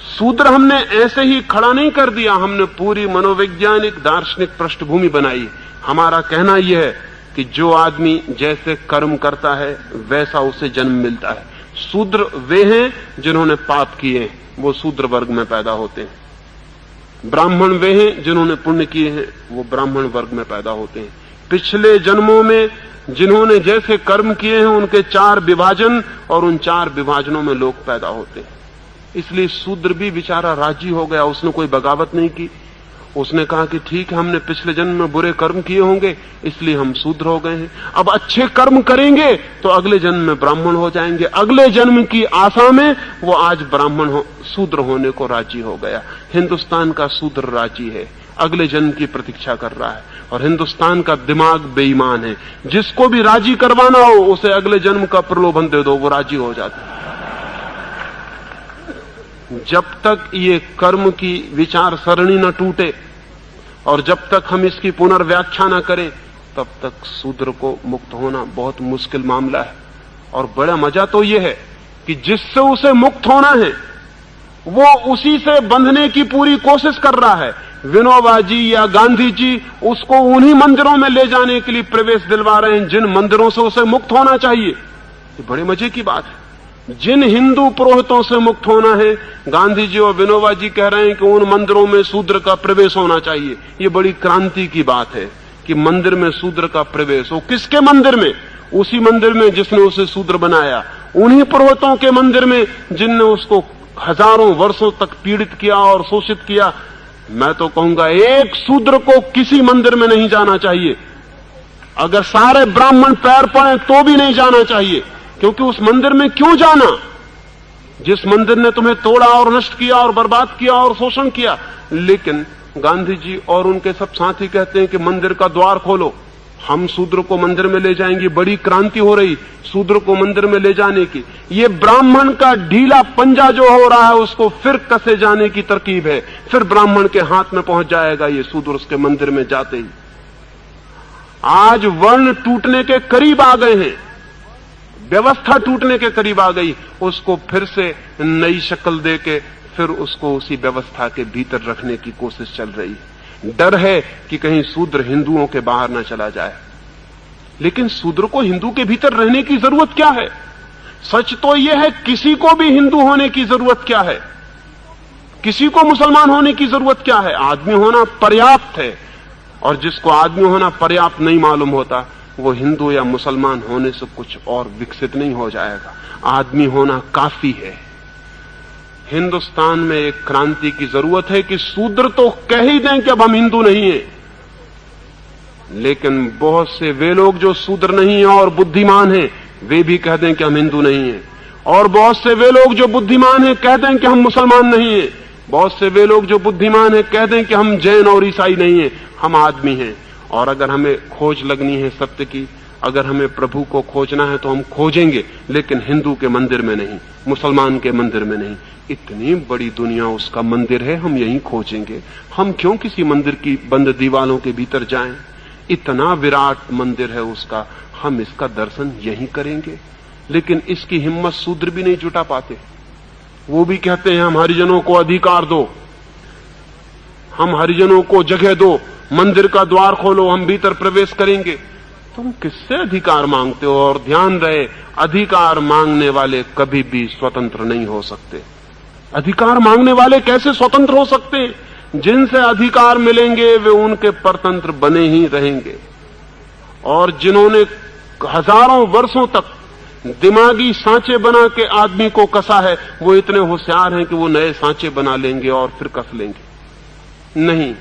सूत्र हमने ऐसे ही खड़ा नहीं कर दिया, हमने पूरी मनोवैज्ञानिक दार्शनिक पृष्ठभूमि बनाई। हमारा कहना यह है कि जो आदमी जैसे कर्म करता है वैसा उसे जन्म मिलता है। शूद्र वे हैं जिन्होंने पाप किए, वो शूद्र वर्ग में पैदा होते हैं। ब्राह्मण वे हैं जिन्होंने पुण्य किए हैं, वो ब्राह्मण वर्ग में पैदा होते हैं। पिछले जन्मों में जिन्होंने जैसे कर्म किए हैं उनके 4 विभाजन, और उन 4 विभाजनों में लोग पैदा होते हैं। इसलिए शूद्र भी बेचारा राजी हो गया, उसने कोई बगावत नहीं की। उसने कहा कि ठीक है, हमने पिछले जन्म में बुरे कर्म किए होंगे इसलिए हम शूद्र हो गए हैं, अब अच्छे कर्म करेंगे तो अगले जन्म में ब्राह्मण हो जाएंगे। अगले जन्म की आशा में वो आज शूद्र होने को राजी हो गया। हिंदुस्तान का शूद्र राजी है, अगले जन्म की प्रतीक्षा कर रहा है। और हिंदुस्तान का दिमाग बेईमान है, जिसको भी राजी करवाना हो उसे अगले जन्म का प्रलोभन दे दो, वो राजी हो जाता है। जब तक ये कर्म की विचार सरणी न टूटे और जब तक हम इसकी पुनर्व्याख्या न करें, तब तक शूद्र को मुक्त होना बहुत मुश्किल मामला है। और बड़ा मजा तो यह है कि जिससे उसे मुक्त होना है वो उसी से बंधने की पूरी कोशिश कर रहा है। विनोबा जी या गांधी जी उसको उन्हीं मंदिरों में ले जाने के लिए प्रवेश दिलवा रहे हैं जिन मंदिरों से उसे मुक्त होना चाहिए। ये बड़े मजे की बात है। जिन हिंदू पुरोहितों से मुक्त होना है, गांधी जी और विनोबा जी कह रहे हैं कि उन मंदिरों में शूद्र का प्रवेश होना चाहिए। ये बड़ी क्रांति की बात है कि मंदिर में शूद्र का प्रवेश हो। किसके मंदिर में? उसी मंदिर में जिसने उसे शूद्र बनाया, उन्हीं पुरोहितों के मंदिर में जिनने उसको हजारों वर्षों तक पीड़ित किया और शोषित किया। मैं तो कहूंगा एक शूद्र को किसी मंदिर में नहीं जाना चाहिए। अगर सारे ब्राह्मण पैर पड़े तो भी नहीं जाना चाहिए, क्योंकि उस मंदिर में क्यों जाना जिस मंदिर ने तुम्हें तोड़ा और नष्ट किया और बर्बाद किया और शोषण किया। लेकिन गांधी जी और उनके सब साथी कहते हैं कि मंदिर का द्वार खोलो, हम शूद्र को मंदिर में ले जाएंगे। बड़ी क्रांति हो रही शूद्र को मंदिर में ले जाने की। ये ब्राह्मण का ढीला पंजा जो हो रहा है उसको फिर कसे जाने की तरकीब है। फिर ब्राह्मण के हाथ में पहुंच जाएगा ये शूद्र उसके मंदिर में जाते ही। आज वर्ण टूटने के करीब आ गए हैं, व्यवस्था टूटने के करीब आ गई। उसको फिर से नई शक्ल देके फिर उसको उसी व्यवस्था के भीतर रखने की कोशिश चल रही है। डर है कि कहीं शूद्र हिंदुओं के बाहर ना चला जाए। लेकिन शूद्र को हिंदू के भीतर रहने की जरूरत क्या है? सच तो यह है किसी को भी हिंदू होने की जरूरत क्या है, किसी को मुसलमान होने की जरूरत क्या है? आदमी होना पर्याप्त है। और जिसको आदमी होना पर्याप्त नहीं मालूम होता वो हिंदू या मुसलमान होने से कुछ और विकसित नहीं हो जाएगा। आदमी होना काफी है। हिंदुस्तान में एक क्रांति की जरूरत है कि शूद्र तो कह ही दें कि अब हम हिंदू नहीं हैं, लेकिन बहुत से वे लोग जो शूद्र नहीं हैं और बुद्धिमान हैं वे भी कह दें कि हम हिंदू नहीं हैं। और बहुत से वे लोग जो बुद्धिमान हैं कह दें कि हम मुसलमान नहीं हैं। बहुत से वे लोग जो बुद्धिमान हैं कह दें कि हम जैन और ईसाई नहीं हैं, हम आदमी हैं। और अगर हमें खोज लगनी है सत्य की, अगर हमें प्रभु को खोजना है तो हम खोजेंगे, लेकिन हिंदू के मंदिर में नहीं, मुसलमान के मंदिर में नहीं। इतनी बड़ी दुनिया उसका मंदिर है, हम यहीं खोजेंगे। हम क्यों किसी मंदिर की बंद दीवालों के भीतर जाएं? इतना विराट मंदिर है उसका, हम इसका दर्शन यहीं करेंगे। लेकिन इसकी हिम्मत शूद्र भी नहीं जुटा पाते। वो भी कहते हैं हम हरिजनों को अधिकार दो, हम हरिजनों को जगह दो, मंदिर का द्वार खोलो, हम भीतर प्रवेश करेंगे। तुम किससे अधिकार मांगते हो? और ध्यान रहे, अधिकार मांगने वाले कभी भी स्वतंत्र नहीं हो सकते। अधिकार मांगने वाले कैसे स्वतंत्र हो सकते हैं? जिनसे अधिकार मिलेंगे वे उनके परतंत्र बने ही रहेंगे। और जिन्होंने हजारों वर्षों तक दिमागी सांचे बना के आदमी को कसा है, वो इतने होशियार हैं कि वो नए सांचे बना लेंगे और फिर कस लेंगे। नहीं,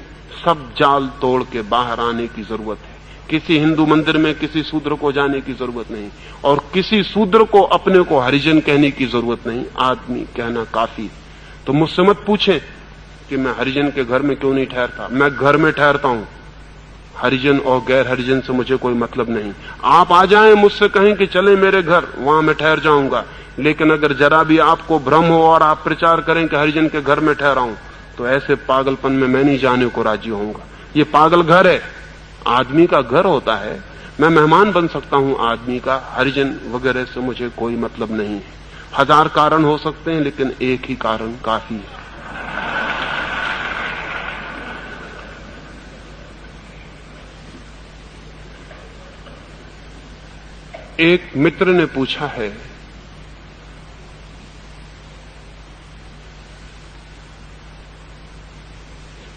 सब जाल तोड़ के बाहर आने की जरूरत है। किसी हिंदू मंदिर में किसी शूद्र को जाने की जरूरत नहीं, और किसी शूद्र को अपने को हरिजन कहने की जरूरत नहीं। आदमी कहना काफी। तो मुझसे मत पूछें कि मैं हरिजन के घर में क्यों नहीं ठहरता। मैं घर में ठहरता हूं, हरिजन और गैर हरिजन से मुझे कोई मतलब नहीं। आप आ जाएं, मुझसे कहें कि चलें मेरे घर, वहां मैं ठहर जाऊंगा। लेकिन अगर जरा भी आपको भ्रम हो और आप प्रचार करें कि हरिजन के घर में ठहरा हूं, तो ऐसे पागलपन में मैं नहीं जाने को राजी होऊंगा। ये पागल घर है, आदमी का घर होता है। मैं मेहमान बन सकता हूं आदमी का, हरिजन वगैरह से मुझे कोई मतलब नहीं है। 1000 कारण हो सकते हैं, लेकिन एक ही कारण काफी है। एक मित्र ने पूछा है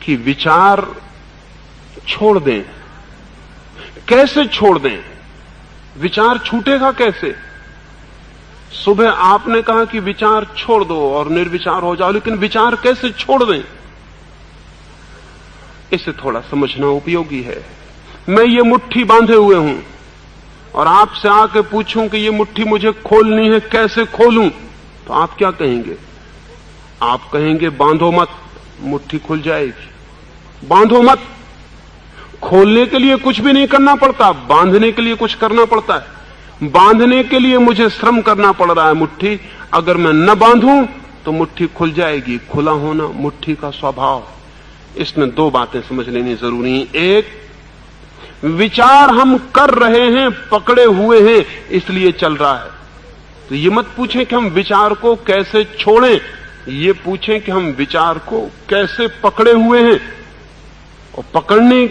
कि विचार छोड़ दें, कैसे छोड़ दें? विचार छूटेगा कैसे? सुबह आपने कहा कि विचार छोड़ दो और निर्विचार हो जाओ, लेकिन विचार कैसे छोड़ दें? इसे थोड़ा समझना उपयोगी है। मैं ये मुट्ठी बांधे हुए हूं और आपसे आके पूछूं कि ये मुट्ठी मुझे खोलनी है, कैसे खोलूं? तो आप क्या कहेंगे? आप कहेंगे बांधो मत, मुट्ठी खुल जाएगी। बांधो मत। खोलने के लिए कुछ भी नहीं करना पड़ता, बांधने के लिए कुछ करना पड़ता है। बांधने के लिए मुझे श्रम करना पड़ रहा है मुट्ठी। अगर मैं न बांधूं तो मुट्ठी खुल जाएगी। खुला होना मुट्ठी का स्वभाव है। इसमें 2 बातें समझ लेनी जरूरी है। एक, विचार हम कर रहे हैं, पकड़े हुए हैं, इसलिए चल रहा है। तो ये मत पूछें कि हम विचार को कैसे छोड़ें, ये पूछें कि हम विचार को कैसे पकड़े हुए हैं। और पकड़ने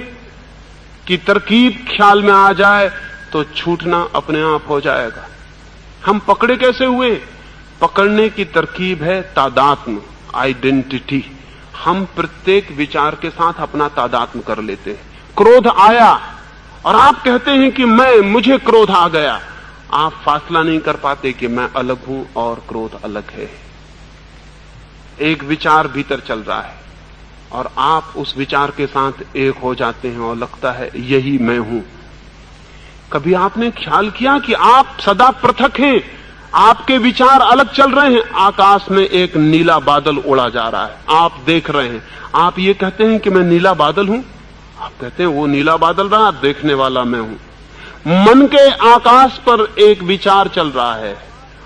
की तरकीब ख्याल में आ जाए तो छूटना अपने आप हो जाएगा। हम पकड़े कैसे हुए? पकड़ने की तरकीब है तादात्म्य, आइडेंटिटी। हम प्रत्येक विचार के साथ अपना तादात्म्य कर लेते हैं। क्रोध आया और आप कहते हैं कि मुझे क्रोध आ गया। आप फासला नहीं कर पाते कि मैं अलग हूं और क्रोध अलग है। एक विचार भीतर चल रहा है और आप उस विचार के साथ एक हो जाते हैं और लगता है यही मैं हूं। कभी आपने ख्याल किया कि आप सदा पृथक हैं, आपके विचार अलग चल रहे हैं? आकाश में एक नीला बादल उड़ा जा रहा है, आप देख रहे हैं। आप ये कहते हैं कि मैं नीला बादल हूं? आप कहते हैं वो नीला बादल रहा, देखने वाला मैं हूं। मन के आकाश पर एक विचार चल रहा है,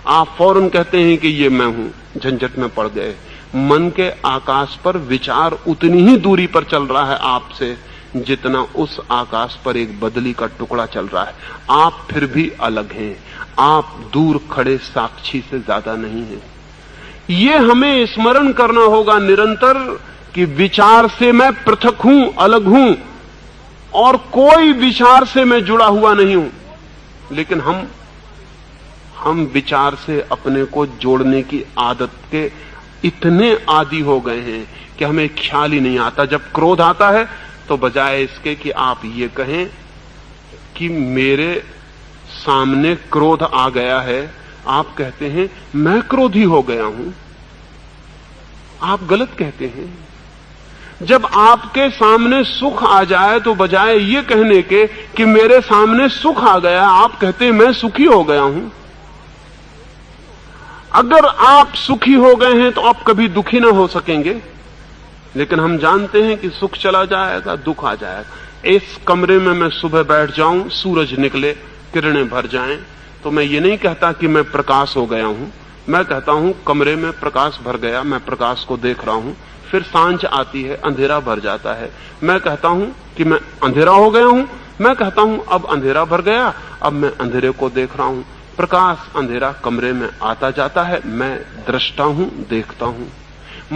आप फौरन कहते हैं कि ये मैं हूं। झंझट में पड़ गए। मन के आकाश पर विचार उतनी ही दूरी पर चल रहा है आपसे जितना उस आकाश पर एक बदली का टुकड़ा चल रहा है। आप फिर भी अलग हैं। आप दूर खड़े साक्षी से ज्यादा नहीं हैं। ये हमें स्मरण करना होगा निरंतर कि विचार से मैं पृथक हूं, अलग हूं, और कोई विचार से मैं जुड़ा हुआ नहीं हूं। लेकिन हम विचार से अपने को जोड़ने की आदत के इतने आदी हो गए हैं कि हमें ख्याल ही नहीं आता। जब क्रोध आता है तो बजाय इसके कि आप ये कहें कि मेरे सामने क्रोध आ गया है, आप कहते हैं मैं क्रोधी हो गया हूं। आप गलत कहते हैं। जब आपके सामने सुख आ जाए तो बजाय ये कहने के कि मेरे सामने सुख आ गया, आप कहते हैं मैं सुखी हो गया हूं। अगर आप सुखी हो गए हैं तो आप कभी दुखी ना हो सकेंगे। लेकिन हम जानते हैं कि सुख चला जाएगा, दुख आ जाएगा। इस कमरे में मैं सुबह बैठ जाऊं, सूरज निकले, किरणें भर जाएं, तो मैं ये नहीं कहता कि मैं प्रकाश हो गया हूं। मैं कहता हूं कमरे में प्रकाश भर गया, मैं प्रकाश को देख रहा हूं। फिर सांझ आती है, अंधेरा भर जाता है। मैं कहता हूं कि मैं अंधेरा हो गया हूं। मैं कहता हूं अब अंधेरा भर गया, अब मैं अंधेरे को देख रहा हूं। प्रकाश अंधेरा कमरे में आता जाता है, मैं दृष्टा हूं, देखता हूं।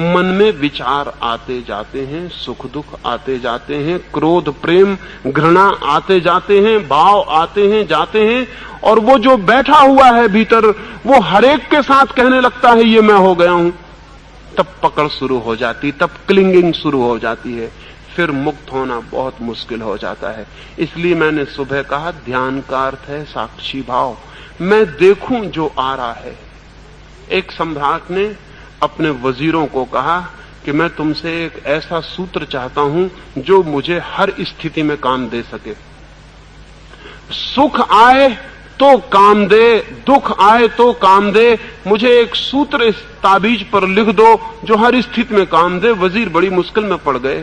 मन में विचार आते जाते हैं, सुख दुख आते जाते हैं, क्रोध प्रेम घृणा आते जाते हैं, भाव आते हैं जाते हैं। और वो जो बैठा हुआ है भीतर, वो हरेक के साथ कहने लगता है ये मैं हो गया हूं। तब पकड़ शुरू हो जाती, तब क्लिंगिंग शुरू हो जाती है। फिर मुक्त होना बहुत मुश्किल हो जाता है। इसलिए मैंने सुबह कहा ध्यान का अर्थ है साक्षी भाव। मैं देखूं जो आ रहा है। एक सम्राट ने अपने वजीरों को कहा कि मैं तुमसे एक ऐसा सूत्र चाहता हूं जो मुझे हर स्थिति में काम दे सके। सुख आए तो काम दे, दुख आए तो काम दे। मुझे एक सूत्र इस ताबीज पर लिख दो जो हर स्थिति में काम दे। वजीर बड़ी मुश्किल में पड़ गए,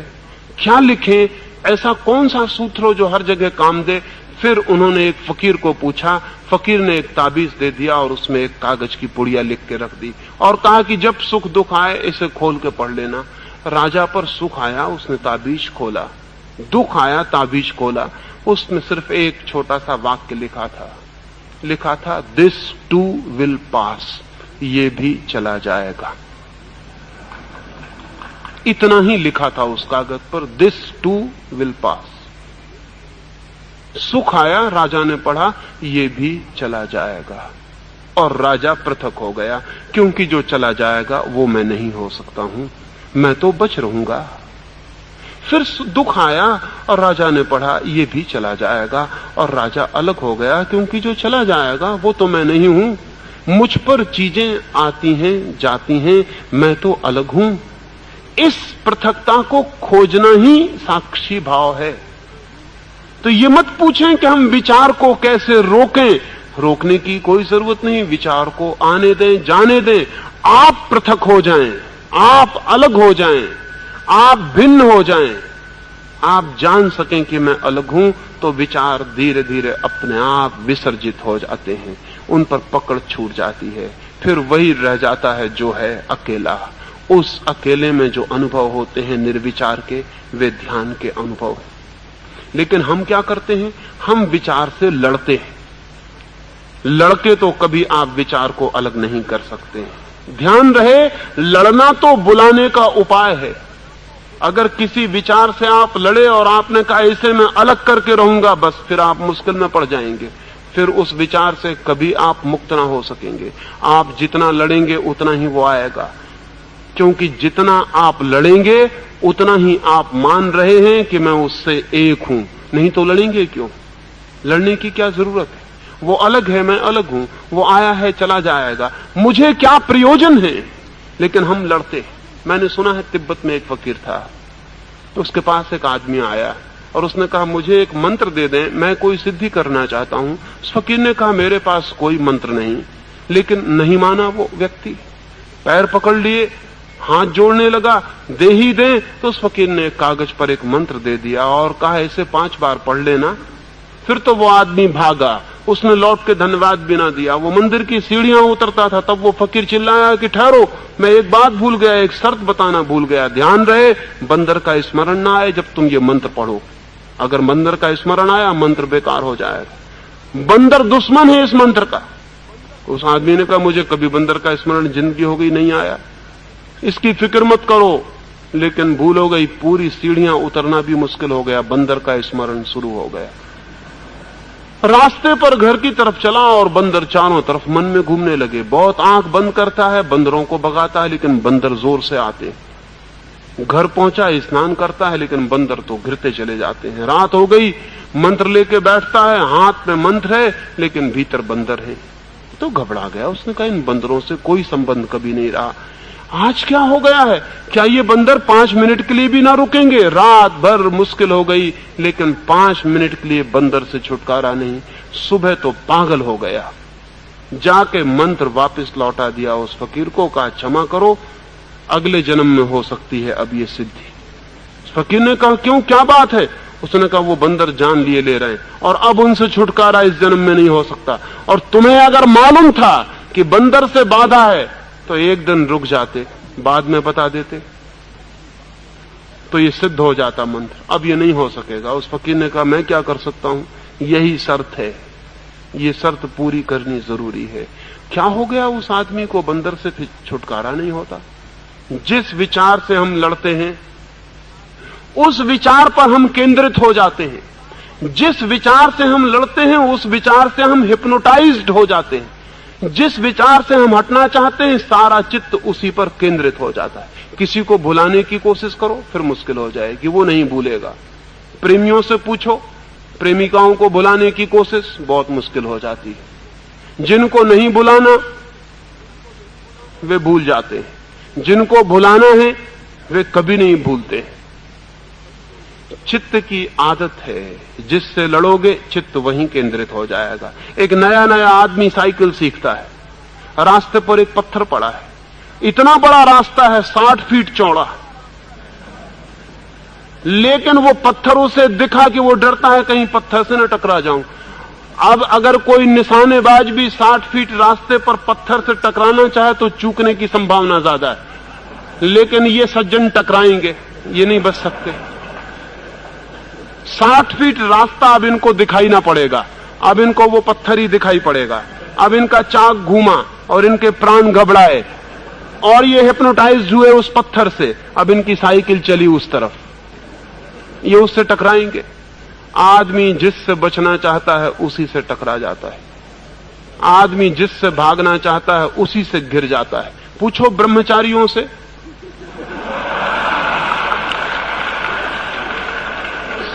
क्या लिखें? ऐसा कौन सा सूत्र हो जो हर जगह काम दे? फिर उन्होंने एक फकीर को पूछा, फकीर ने एक ताबीज दे दिया और उसमें एक कागज की पुड़िया लिख के रख दी और कहा कि जब सुख दुख आए इसे खोल के पढ़ लेना। राजा पर सुख आया, उसने ताबीज खोला, दुख आया, ताबीज खोला, उसमें सिर्फ एक छोटा सा वाक्य लिखा था दिस टू विल पास, ये भी चला जाएगा। इतना ही लिखा था उस कागज पर, दिस टू विल पास। सुख आया, राजा ने पढ़ा, ये भी चला जाएगा, और राजा पृथक हो गया, क्योंकि जो चला जाएगा वो मैं नहीं हो सकता हूं, मैं तो बच रहूंगा। फिर दुख आया और राजा ने पढ़ा, ये भी चला जाएगा, और राजा अलग हो गया, क्योंकि जो चला जाएगा वो तो मैं नहीं हूं, मुझ पर चीजें आती हैं जाती हैं, मैं तो अलग हूं। इस पृथकता को खोजना ही साक्षी भाव है। तो ये मत पूछें कि हम विचार को कैसे रोकें, रोकने की कोई जरूरत नहीं, विचार को आने दें, जाने दें। आप पृथक हो जाएं, आप अलग हो जाएं, आप भिन्न हो जाएं, आप जान सकें कि मैं अलग हूं, तो विचार धीरे धीरे अपने आप विसर्जित हो जाते हैं, उन पर पकड़ छूट जाती है। फिर वही रह जाता है जो है अकेला। उस अकेले में जो अनुभव होते हैं निर्विचार के, वे ध्यान के अनुभव हैं। लेकिन हम क्या करते हैं, हम विचार से लड़ते हैं। लड़के तो कभी आप विचार को अलग नहीं कर सकते। ध्यान रहे, लड़ना तो बुलाने का उपाय है। अगर किसी विचार से आप लड़े और आपने कहा इसे मैं अलग करके रहूंगा, बस फिर आप मुश्किल में पड़ जाएंगे। फिर उस विचार से कभी आप मुक्त ना हो सकेंगे। आप जितना लड़ेंगे उतना ही वो आएगा, क्योंकि जितना आप लड़ेंगे उतना ही आप मान रहे हैं कि मैं उससे एक हूं। नहीं तो लड़ेंगे क्यों? लड़ने की क्या जरूरत है? वो अलग है, मैं अलग हूं, वो आया है चला जाएगा, मुझे क्या प्रयोजन है? लेकिन हम लड़ते। मैंने सुना है तिब्बत में एक फकीर था, तो उसके पास एक आदमी आया और उसने कहा मुझे एक मंत्र दे दें, मैं कोई सिद्धि करना चाहता हूं। उस फकीर ने कहा मेरे पास कोई मंत्र नहीं। लेकिन नहीं माना वो व्यक्ति, पैर पकड़ लिए, हाथ जोड़ने लगा, दे ही दे। तो उस फकीर ने कागज पर एक मंत्र दे दिया और कहा इसे 5 बार पढ़ लेना। फिर तो वो आदमी भागा, उसने लौट के धन्यवाद भी ना दिया। वो मंदिर की सीढ़ियां उतरता था, तब वो फकीर चिल्लाया कि ठहरो, मैं एक बात भूल गया, एक शर्त बताना भूल गया। ध्यान रहे, बंदर का स्मरण ना आए जब तुम ये मंत्र पढ़ो। अगर बंदर का स्मरण आया, मंत्र बेकार हो जाएगा। बंदर दुश्मन है इस मंत्र का। उस आदमी ने कहा मुझे कभी बंदर का स्मरण जिंदगी हो गई नहीं आया, इसकी फिक्र मत करो। लेकिन भूल हो गई, पूरी सीढ़ियां उतरना भी मुश्किल हो गया, बंदर का स्मरण शुरू हो गया। रास्ते पर घर की तरफ चला और बंदर चारों तरफ मन में घूमने लगे। बहुत आंख बंद करता है, बंदरों को भगाता है, लेकिन बंदर जोर से आते। घर पहुंचा, स्नान करता है, लेकिन बंदर तो घिरते चले जाते हैं। रात हो गई, मंत्र लेके बैठता है, हाथ में मंत्र है लेकिन भीतर बंदर है। तो घबरा गया, उसने कहा इन बंदरों से कोई संबंध कभी नहीं रहा, आज क्या हो गया है? क्या ये बंदर 5 मिनट के लिए भी ना रुकेंगे? रात भर मुश्किल हो गई, लेकिन 5 मिनट के लिए बंदर से छुटकारा नहीं। सुबह तो पागल हो गया, जाके मंत्र वापस लौटा दिया उस फकीर को, कहा क्षमा करो, अगले जन्म में हो सकती है अब ये सिद्धि। उस फकीर ने कहा क्यों, क्या बात है? उसने कहा वो बंदर जान लिए ले रहे हैं और अब उनसे छुटकारा इस जन्म में नहीं हो सकता। और तुम्हें अगर मालूम था कि बंदर से बाधा है तो एक दिन रुक जाते, बाद में बता देते, तो ये सिद्ध हो जाता मंत्र। अब ये नहीं हो सकेगा। उस फकीर ने कहा मैं क्या कर सकता हूं, यही शर्त है, ये शर्त पूरी करनी जरूरी है। क्या हो गया उस आदमी को? बंदर से फिर छुटकारा नहीं होता। जिस विचार से हम लड़ते हैं उस विचार पर हम केंद्रित हो जाते हैं। जिस विचार से हम लड़ते हैं उस विचार से हम हिप्नोटाइज्ड हो जाते हैं। जिस विचार से हम हटना चाहते हैं सारा चित्त उसी पर केंद्रित हो जाता है। किसी को भुलाने की कोशिश करो, फिर मुश्किल हो जाएगी, वो नहीं भूलेगा। प्रेमियों से पूछो, प्रेमिकाओं को भुलाने की कोशिश बहुत मुश्किल हो जाती है। जिनको नहीं भुलाना वे भूल जाते हैं, जिनको भुलाना है वे कभी नहीं भूलते। चित्त की आदत है, जिससे लड़ोगे चित्त वहीं केंद्रित हो जाएगा। एक नया नया आदमी साइकिल सीखता है, रास्ते पर एक पत्थर पड़ा है, इतना बड़ा रास्ता है 60 फीट चौड़ा, लेकिन वो पत्थर उसे दिखा कि वो डरता है कहीं पत्थर से न टकरा जाऊं। अब अगर कोई निशानेबाज भी 60 फीट रास्ते पर पत्थर से टकराना चाहे तो चूकने की संभावना ज्यादा है, लेकिन ये सज्जन टकराएंगे, ये नहीं बच सकते। 60 फीट रास्ता अब इनको दिखाई ना पड़ेगा, अब इनको वो पत्थर ही दिखाई पड़ेगा। अब इनका चाक घूमा और इनके प्राण घबराए और ये हिप्नोटाइज हुए उस पत्थर से। अब इनकी साइकिल चली उस तरफ, ये उससे टकराएंगे। आदमी जिससे बचना चाहता है उसी से टकरा जाता है, आदमी जिससे भागना चाहता है उसी से घिर जाता है। पूछो ब्रह्मचारियों से,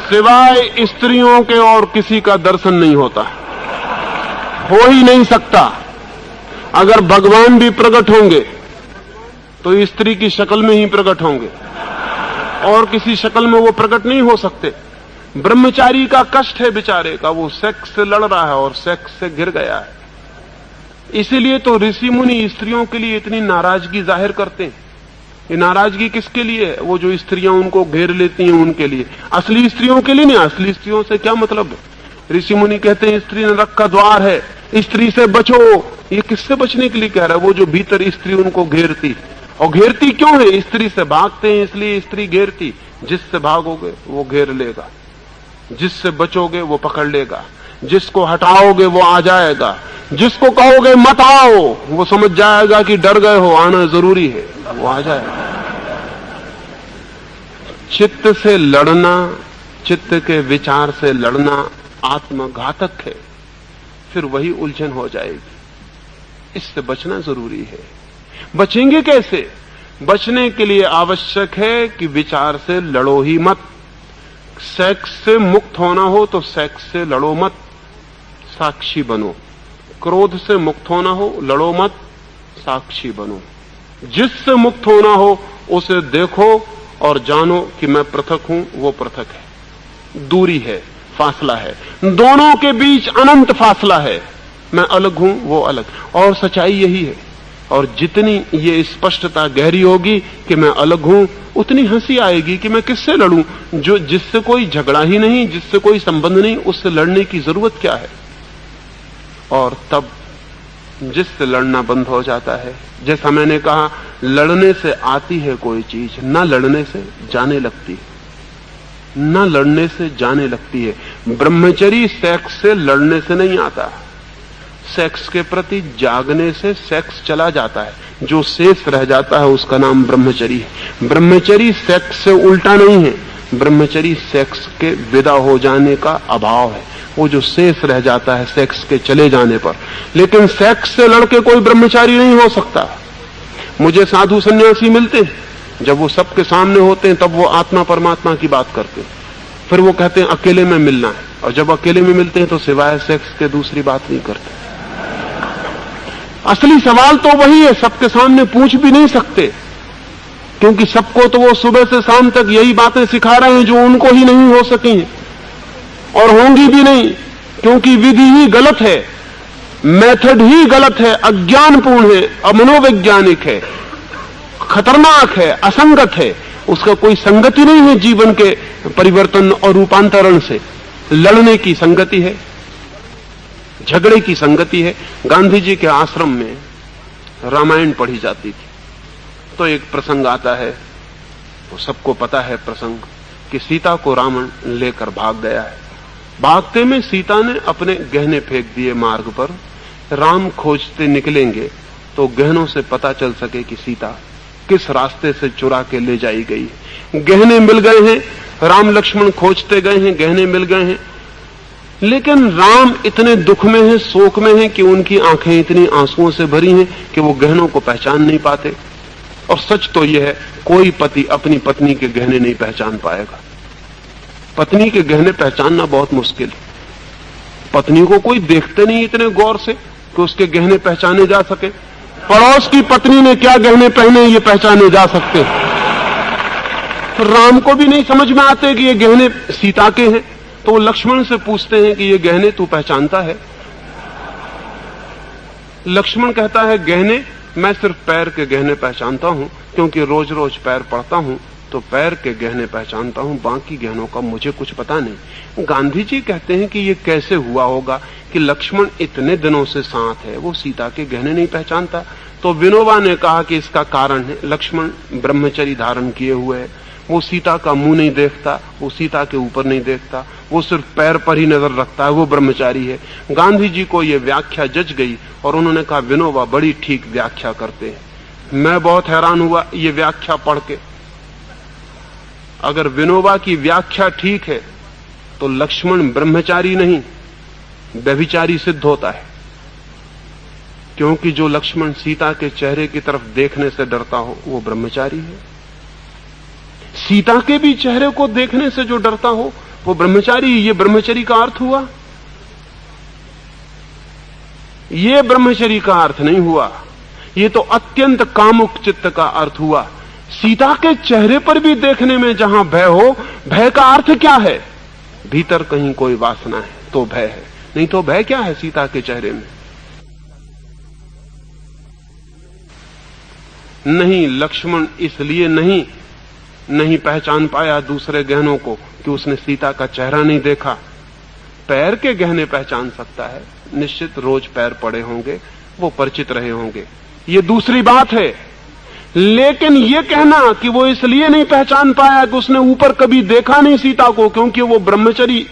सिवाय स्त्रियों के और किसी का दर्शन नहीं होता, हो ही नहीं सकता। अगर भगवान भी प्रकट होंगे तो स्त्री की शक्ल में ही प्रकट होंगे, और किसी शक्ल में वो प्रकट नहीं हो सकते। ब्रह्मचारी का कष्ट है बेचारे का, वो सेक्स से लड़ रहा है और सेक्स से घिर गया है। इसीलिए तो ऋषि मुनि स्त्रियों के लिए इतनी नाराजगी जाहिर करते हैं। ये नाराजगी किसके लिए है? वो जो स्त्रियां उनको घेर लेती हैं उनके लिए, असली स्त्रियों के लिए नहीं। असली स्त्रियों से क्या मतलब है? ऋषि मुनि कहते हैं स्त्री नरक का द्वार है, स्त्री से बचो। ये किससे बचने के लिए कह रहा है? वो जो भीतर स्त्री उनको घेरती, और घेरती क्यों है? स्त्री से भागते हैं इसलिए स्त्री घेरती। जिससे भागोगे वो घेर लेगा, जिससे बचोगे वो पकड़ लेगा, जिसको हटाओगे वो आ जाएगा, जिसको कहोगे मत आओ वो समझ जाएगा कि डर गए हो, आना जरूरी है, वो आ जाएगा। चित्त से लड़ना, चित्त के विचार से लड़ना आत्मघातक है, फिर वही उलझन हो जाएगी। इससे बचना जरूरी है। बचेंगे कैसे? बचने के लिए आवश्यक है कि विचार से लड़ो ही मत। सेक्स से मुक्त होना हो तो सेक्स से लड़ो मत, साक्षी बनो। क्रोध से मुक्त होना हो, लड़ो मत, साक्षी बनो। जिससे मुक्त होना हो उसे देखो और जानो कि मैं पृथक हूं, वो पृथक है। दूरी है, फासला है, दोनों के बीच अनंत फासला है। मैं अलग हूं, वो अलग, और सच्चाई यही है। और जितनी ये स्पष्टता गहरी होगी कि मैं अलग हूं, उतनी हंसी आएगी कि मैं किससे लड़ूं? जो जिससे कोई झगड़ा ही नहीं, जिससे कोई संबंध नहीं, उससे लड़ने की जरूरत क्या है? और तब जिससे लड़ना बंद हो जाता है। जैसा मैंने कहा, लड़ने से आती है कोई चीज, न लड़ने से जाने लगती है, न लड़ने से जाने लगती है। ब्रह्मचर्य सेक्स से लड़ने से नहीं आता, सेक्स के प्रति जागने से सेक्स चला जाता है। जो शेष रह जाता है उसका नाम ब्रह्मचर्य है। ब्रह्मचर्य सेक्स से उल्टा नहीं है, ब्रह्मचर्य सेक्स के विदा हो जाने का अभाव है, वो जो शेष रह जाता है सेक्स के चले जाने पर। लेकिन सेक्स से लड़के कोई ब्रह्मचारी नहीं हो सकता। मुझे साधु सन्यासी मिलते हैं, जब वो सबके सामने होते हैं तब वो आत्मा परमात्मा की बात करते हैं, फिर वो कहते हैं अकेले में मिलना है, और जब अकेले में मिलते हैं तो सिवाय सेक्स के दूसरी बात नहीं करते। असली सवाल तो वही है, सबके सामने पूछ भी नहीं सकते, क्योंकि सबको तो वो सुबह से शाम तक यही बातें सिखा रहे हैं जो उनको ही नहीं हो सकी हैं और होंगी भी नहीं, क्योंकि विधि ही गलत है, मेथड ही गलत है, अज्ञानपूर्ण है, अमनोवैज्ञानिक है, खतरनाक है, असंगत है। उसका कोई संगति नहीं है जीवन के परिवर्तन और रूपांतरण से। लड़ने की संगति है, झगड़े की संगति है। गांधी जी के आश्रम में रामायण पढ़ी जाती थी, तो एक प्रसंग आता है, तो सबको पता है प्रसंग, कि सीता को रावण लेकर भाग गया है। भागते में सीता ने अपने गहने फेंक दिए मार्ग पर। राम खोजते निकलेंगे तो गहनों से पता चल सके कि सीता किस रास्ते से चुरा के ले जाई गई। गहने मिल गए हैं, राम लक्ष्मण खोजते गए हैं, गहने मिल गए हैं, लेकिन राम इतने दुख में हैं, शोक में हैं कि उनकी आंखें इतनी आंसुओं से भरी हैं कि वो गहनों को पहचान नहीं पाते। और सच तो यह है, कोई पति अपनी पत्नी के गहने नहीं पहचान पाएगा। पत्नी के गहने पहचानना बहुत मुश्किल है। पत्नी को कोई देखते नहीं इतने गौर से कि उसके गहने पहचाने जा सके। पड़ोस की पत्नी ने क्या गहने पहने ये पहचाने जा सकते। तो राम को भी नहीं समझ में आते कि ये गहने सीता के हैं, तो वो लक्ष्मण से पूछते हैं कि ये गहने तू पहचानता है? लक्ष्मण कहता है, गहने मैं सिर्फ पैर के गहने पहचानता हूं, क्योंकि रोज रोज पैर पड़ता हूं तो पैर के गहने पहचानता हूं, बाकी गहनों का मुझे कुछ पता नहीं। गांधी जी कहते हैं कि ये कैसे हुआ होगा कि लक्ष्मण इतने दिनों से साथ है, वो सीता के गहने नहीं पहचानता। तो विनोबा ने कहा कि इसका कारण है लक्ष्मण ब्रह्मचर्य धारण किए हुए है, वो सीता का मुंह नहीं देखता, वो सीता के ऊपर नहीं देखता, वो सिर्फ पैर पर ही नजर रखता है, वो ब्रह्मचारी है। गांधी जी को ये व्याख्या जच गई और उन्होंने कहा विनोबा बड़ी ठीक व्याख्या करते हैं। मैं बहुत हैरान हुआ ये व्याख्या पढ़ के। अगर विनोबा की व्याख्या ठीक है तो लक्ष्मण ब्रह्मचारी नहीं व्यभिचारी सिद्ध होता है, क्योंकि जो लक्ष्मण सीता के चेहरे की तरफ देखने से डरता हो वो ब्रह्मचारी है। सीता के भी चेहरे को देखने से जो डरता हो वो ब्रह्मचारी। ये ब्रह्मचर्य का अर्थ हुआ? ये ब्रह्मचर्य का अर्थ नहीं हुआ, ये तो अत्यंत कामुक चित्त का अर्थ हुआ। सीता के चेहरे पर भी देखने में जहां भय हो, भय का अर्थ क्या है? भीतर कहीं कोई वासना है तो भय है, नहीं तो भय क्या है सीता के चेहरे में? नहीं, लक्ष्मण इसलिए नहीं पहचान पाया दूसरे गहनों को कि उसने सीता का चेहरा नहीं देखा। पैर के गहने पहचान सकता है, निश्चित रोज पैर पड़े होंगे, वो परिचित रहे होंगे, ये दूसरी बात है। लेकिन ये कहना कि वो इसलिए नहीं पहचान पाया कि उसने ऊपर कभी देखा नहीं सीता को, क्योंकि वो ब्रह्मचर्य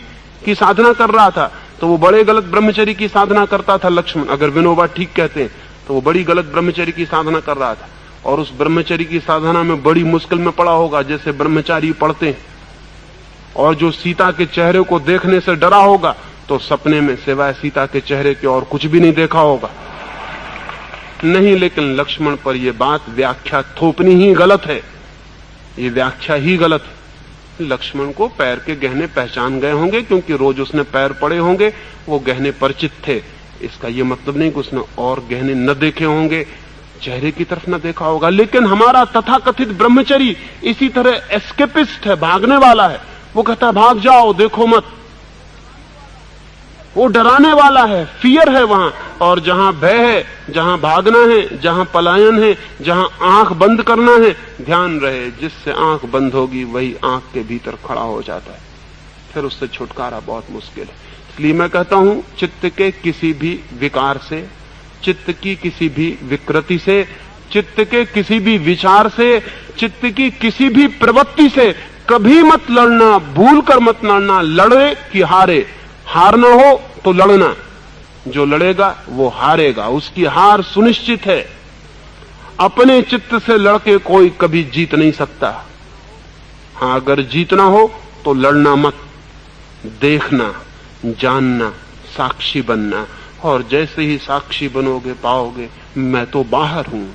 की साधना कर रहा था, तो वो बड़े गलत ब्रह्मचर्य की साधना करता था लक्ष्मण। अगर विनोबा ठीक कहते हैं तो वो बड़ी गलत ब्रह्मचर्य की साधना कर रहा था, और उस ब्रह्मचर्य की साधना में बड़ी मुश्किल में पड़ा होगा जैसे ब्रह्मचारी पड़ते हैं। और जो सीता के चेहरे को देखने से डरा होगा तो सपने में सिवाय सीता के चेहरे के और कुछ भी नहीं देखा होगा। नहीं, लेकिन लक्ष्मण पर यह बात व्याख्या थोपनी ही गलत है, ये व्याख्या ही गलत है। लक्ष्मण को पैर के गहने पहचान गए होंगे क्योंकि रोज उसने पैर पड़े होंगे, वो गहने परिचित थे। इसका यह मतलब नहीं कि उसने और गहने न देखे होंगे, चेहरे की तरफ न देखा होगा। लेकिन हमारा तथाकथित ब्रह्मचर्य इसी तरह एस्केपिस्ट है, भागने वाला है। वो कहता है भाग जाओ, देखो मत। वो डराने वाला है, फियर है वहां। और जहां भय है, जहां भागना है, जहां पलायन है, जहां आंख बंद करना है, ध्यान रहे जिससे आंख बंद होगी वही आंख के भीतर खड़ा हो जाता है, फिर उससे छुटकारा बहुत मुश्किल है। इसलिए मैं कहता हूं चित्त के किसी भी विकार से, चित्त की किसी भी विकृति से, चित्त के किसी भी विचार से, चित्त की किसी भी प्रवृत्ति से कभी मत लड़ना, भूल कर मत लड़ना। लड़े कि हारे, हारना हो तो लड़ना, जो लड़ेगा वो हारेगा, उसकी हार सुनिश्चित है। अपने चित्त से लड़के कोई कभी जीत नहीं सकता। हां, अगर जीतना हो तो लड़ना मत, देखना, जानना, साक्षी बनना। और जैसे ही साक्षी बनोगे पाओगे मैं तो बाहर हूं,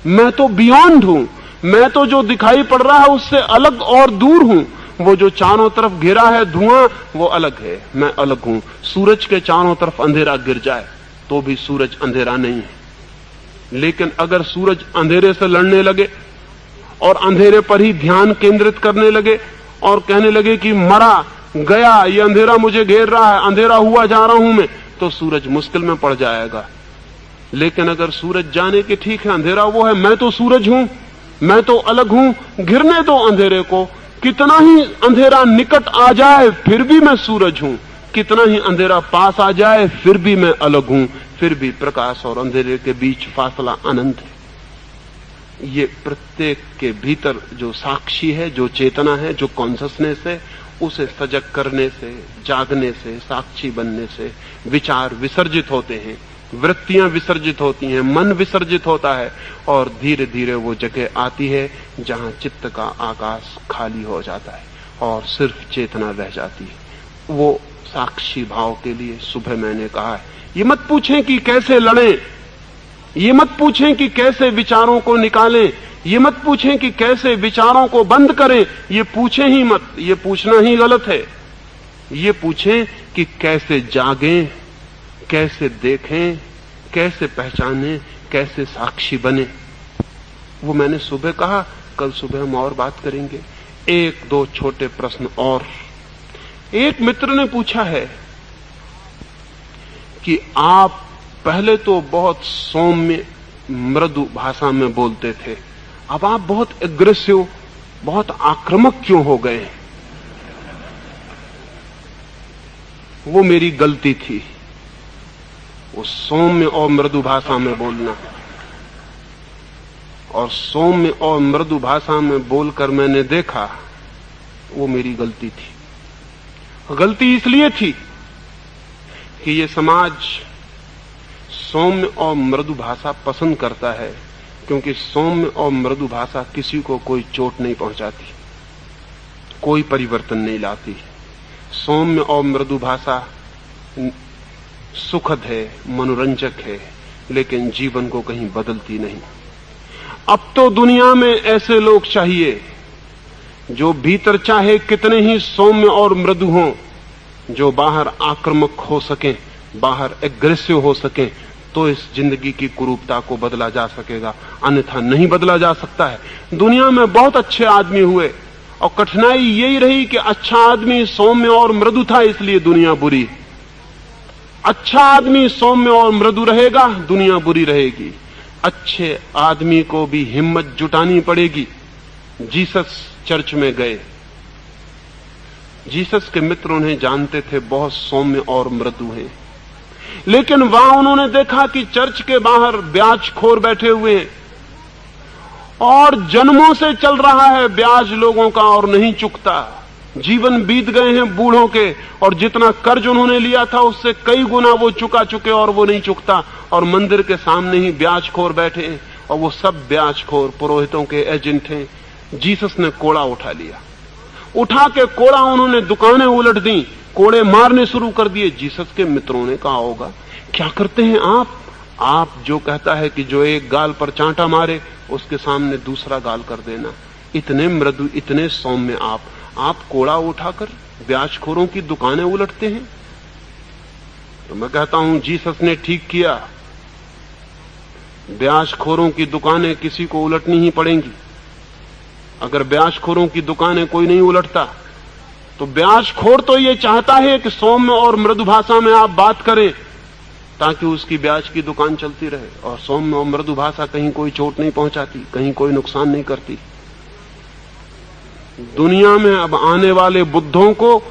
मैं तो बियॉन्ड हूं, मैं तो जो दिखाई पड़ रहा है उससे अलग और दूर हूं। वो जो चारों तरफ घिरा है धुआं वो अलग है, मैं अलग हूं। सूरज के चारों तरफ अंधेरा गिर जाए तो भी सूरज अंधेरा नहीं है। लेकिन अगर सूरज अंधेरे से लड़ने लगे और अंधेरे पर ही ध्यान केंद्रित करने लगे और कहने लगे कि मरा गया, ये अंधेरा मुझे घेर रहा है, अंधेरा हुआ जा रहा हूं मैं, तो सूरज मुश्किल में पड़ जाएगा। लेकिन अगर सूरज जाने के ठीक है अंधेरा वो है, मैं तो सूरज हूं, मैं तो अलग हूं, घिरने दो अंधेरे को। कितना ही अंधेरा निकट आ जाए फिर भी मैं सूरज हूं, कितना ही अंधेरा पास आ जाए फिर भी मैं अलग हूं, फिर भी प्रकाश और अंधेरे के बीच फासला अनंत है। ये प्रत्येक के भीतर जो साक्षी है, जो चेतना है, जो कॉन्शसनेस है, उसे सजग करने से, जागने से, साक्षी बनने से विचार विसर्जित होते हैं, वृत्तियां विसर्जित होती हैं, मन विसर्जित होता है और धीरे धीरे वो जगह आती है जहां चित्त का आकाश खाली हो जाता है और सिर्फ चेतना रह जाती है। वो साक्षी भाव के लिए सुबह मैंने कहा है, ये मत पूछें कि कैसे लड़ें, ये मत पूछें कि कैसे विचारों को निकालें, ये मत पूछें कि कैसे विचारों को बंद करें, ये पूछें ही मत, ये पूछना ही गलत है। ये पूछें कि कैसे जागें, कैसे देखें, कैसे पहचानें, कैसे साक्षी बने। वो मैंने सुबह कहा, कल सुबह हम और बात करेंगे। एक दो छोटे प्रश्न और। एक मित्र ने पूछा है कि आप पहले तो बहुत सौम्य मृदु भाषा में बोलते थे, अब आप बहुत एग्रेसिव बहुत आक्रामक क्यों हो गए? वो मेरी गलती थी। वो सौम्य और मृदु भाषा में बोलना, और सौम्य और मृदु भाषा में बोलकर मैंने देखा वो मेरी गलती थी। गलती इसलिए थी कि ये समाज सौम्य और मृदु भाषा पसंद करता है, क्योंकि सौम्य और मृदु भाषा किसी को कोई चोट नहीं पहुंचाती, कोई परिवर्तन नहीं लाती। सौम्य और मृदु भाषा सुखद है, मनोरंजक है, लेकिन जीवन को कहीं बदलती नहीं। अब तो दुनिया में ऐसे लोग चाहिए जो भीतर चाहे कितने ही सौम्य और मृदु हों, जो बाहर आक्रामक हो सकें, बाहर एग्रेसिव हो सकें, तो इस जिंदगी की कुरूपता को बदला जा सकेगा, अन्यथा नहीं बदला जा सकता है। दुनिया में बहुत अच्छे आदमी हुए और कठिनाई यही रही कि अच्छा आदमी सौम्य और मृदु था, इसलिए दुनिया बुरी। अच्छा आदमी सौम्य और मृदु रहेगा, दुनिया बुरी रहेगी। अच्छे आदमी को भी हिम्मत जुटानी पड़ेगी। जीसस चर्च में गए, जीसस के मित्र उन्हें जानते थे बहुत सौम्य और मृदु हैं, लेकिन वहां उन्होंने देखा कि चर्च के बाहर ब्याजखोर बैठे हुए हैं और जन्मों से चल रहा है ब्याज लोगों का और नहीं चुकता। जीवन बीत गए हैं बूढ़ों के, और जितना कर्ज उन्होंने लिया था उससे कई गुना वो चुका चुके और वो नहीं चुकता। और मंदिर के सामने ही ब्याजखोर बैठे हैं, और वो सब ब्याजखोर पुरोहितों के एजेंट हैं। जीसस ने कोड़ा उठा लिया, उठा के कोड़ा उन्होंने दुकानें उलट दी, कोड़े मारने शुरू कर दिए। जीसस के मित्रों ने कहा होगा, क्या करते हैं आप जो कहता है कि जो एक गाल पर चांटा मारे उसके सामने दूसरा गाल कर देना। इतने मृदु, इतने सौम्य आप कोड़ा उठाकर ब्याजखोरों की दुकानें उलटते हैं। तो मैं कहता हूं जीसस ने ठीक किया। ब्याजखोरों की दुकानें किसी को उलटनी ही पड़ेंगी। अगर ब्याजखोरों की दुकानें कोई नहीं उलटता, तो ब्याजखोर तो ये चाहता है कि सौम्य और मृदु भाषा में आप बात करें ताकि उसकी ब्याज की दुकान चलती रहे, और सौम्य और मृदु भाषा कहीं कोई चोट नहीं पहुंचाती, कहीं कोई नुकसान नहीं करती। दुनिया में अब आने वाले बुद्धों को,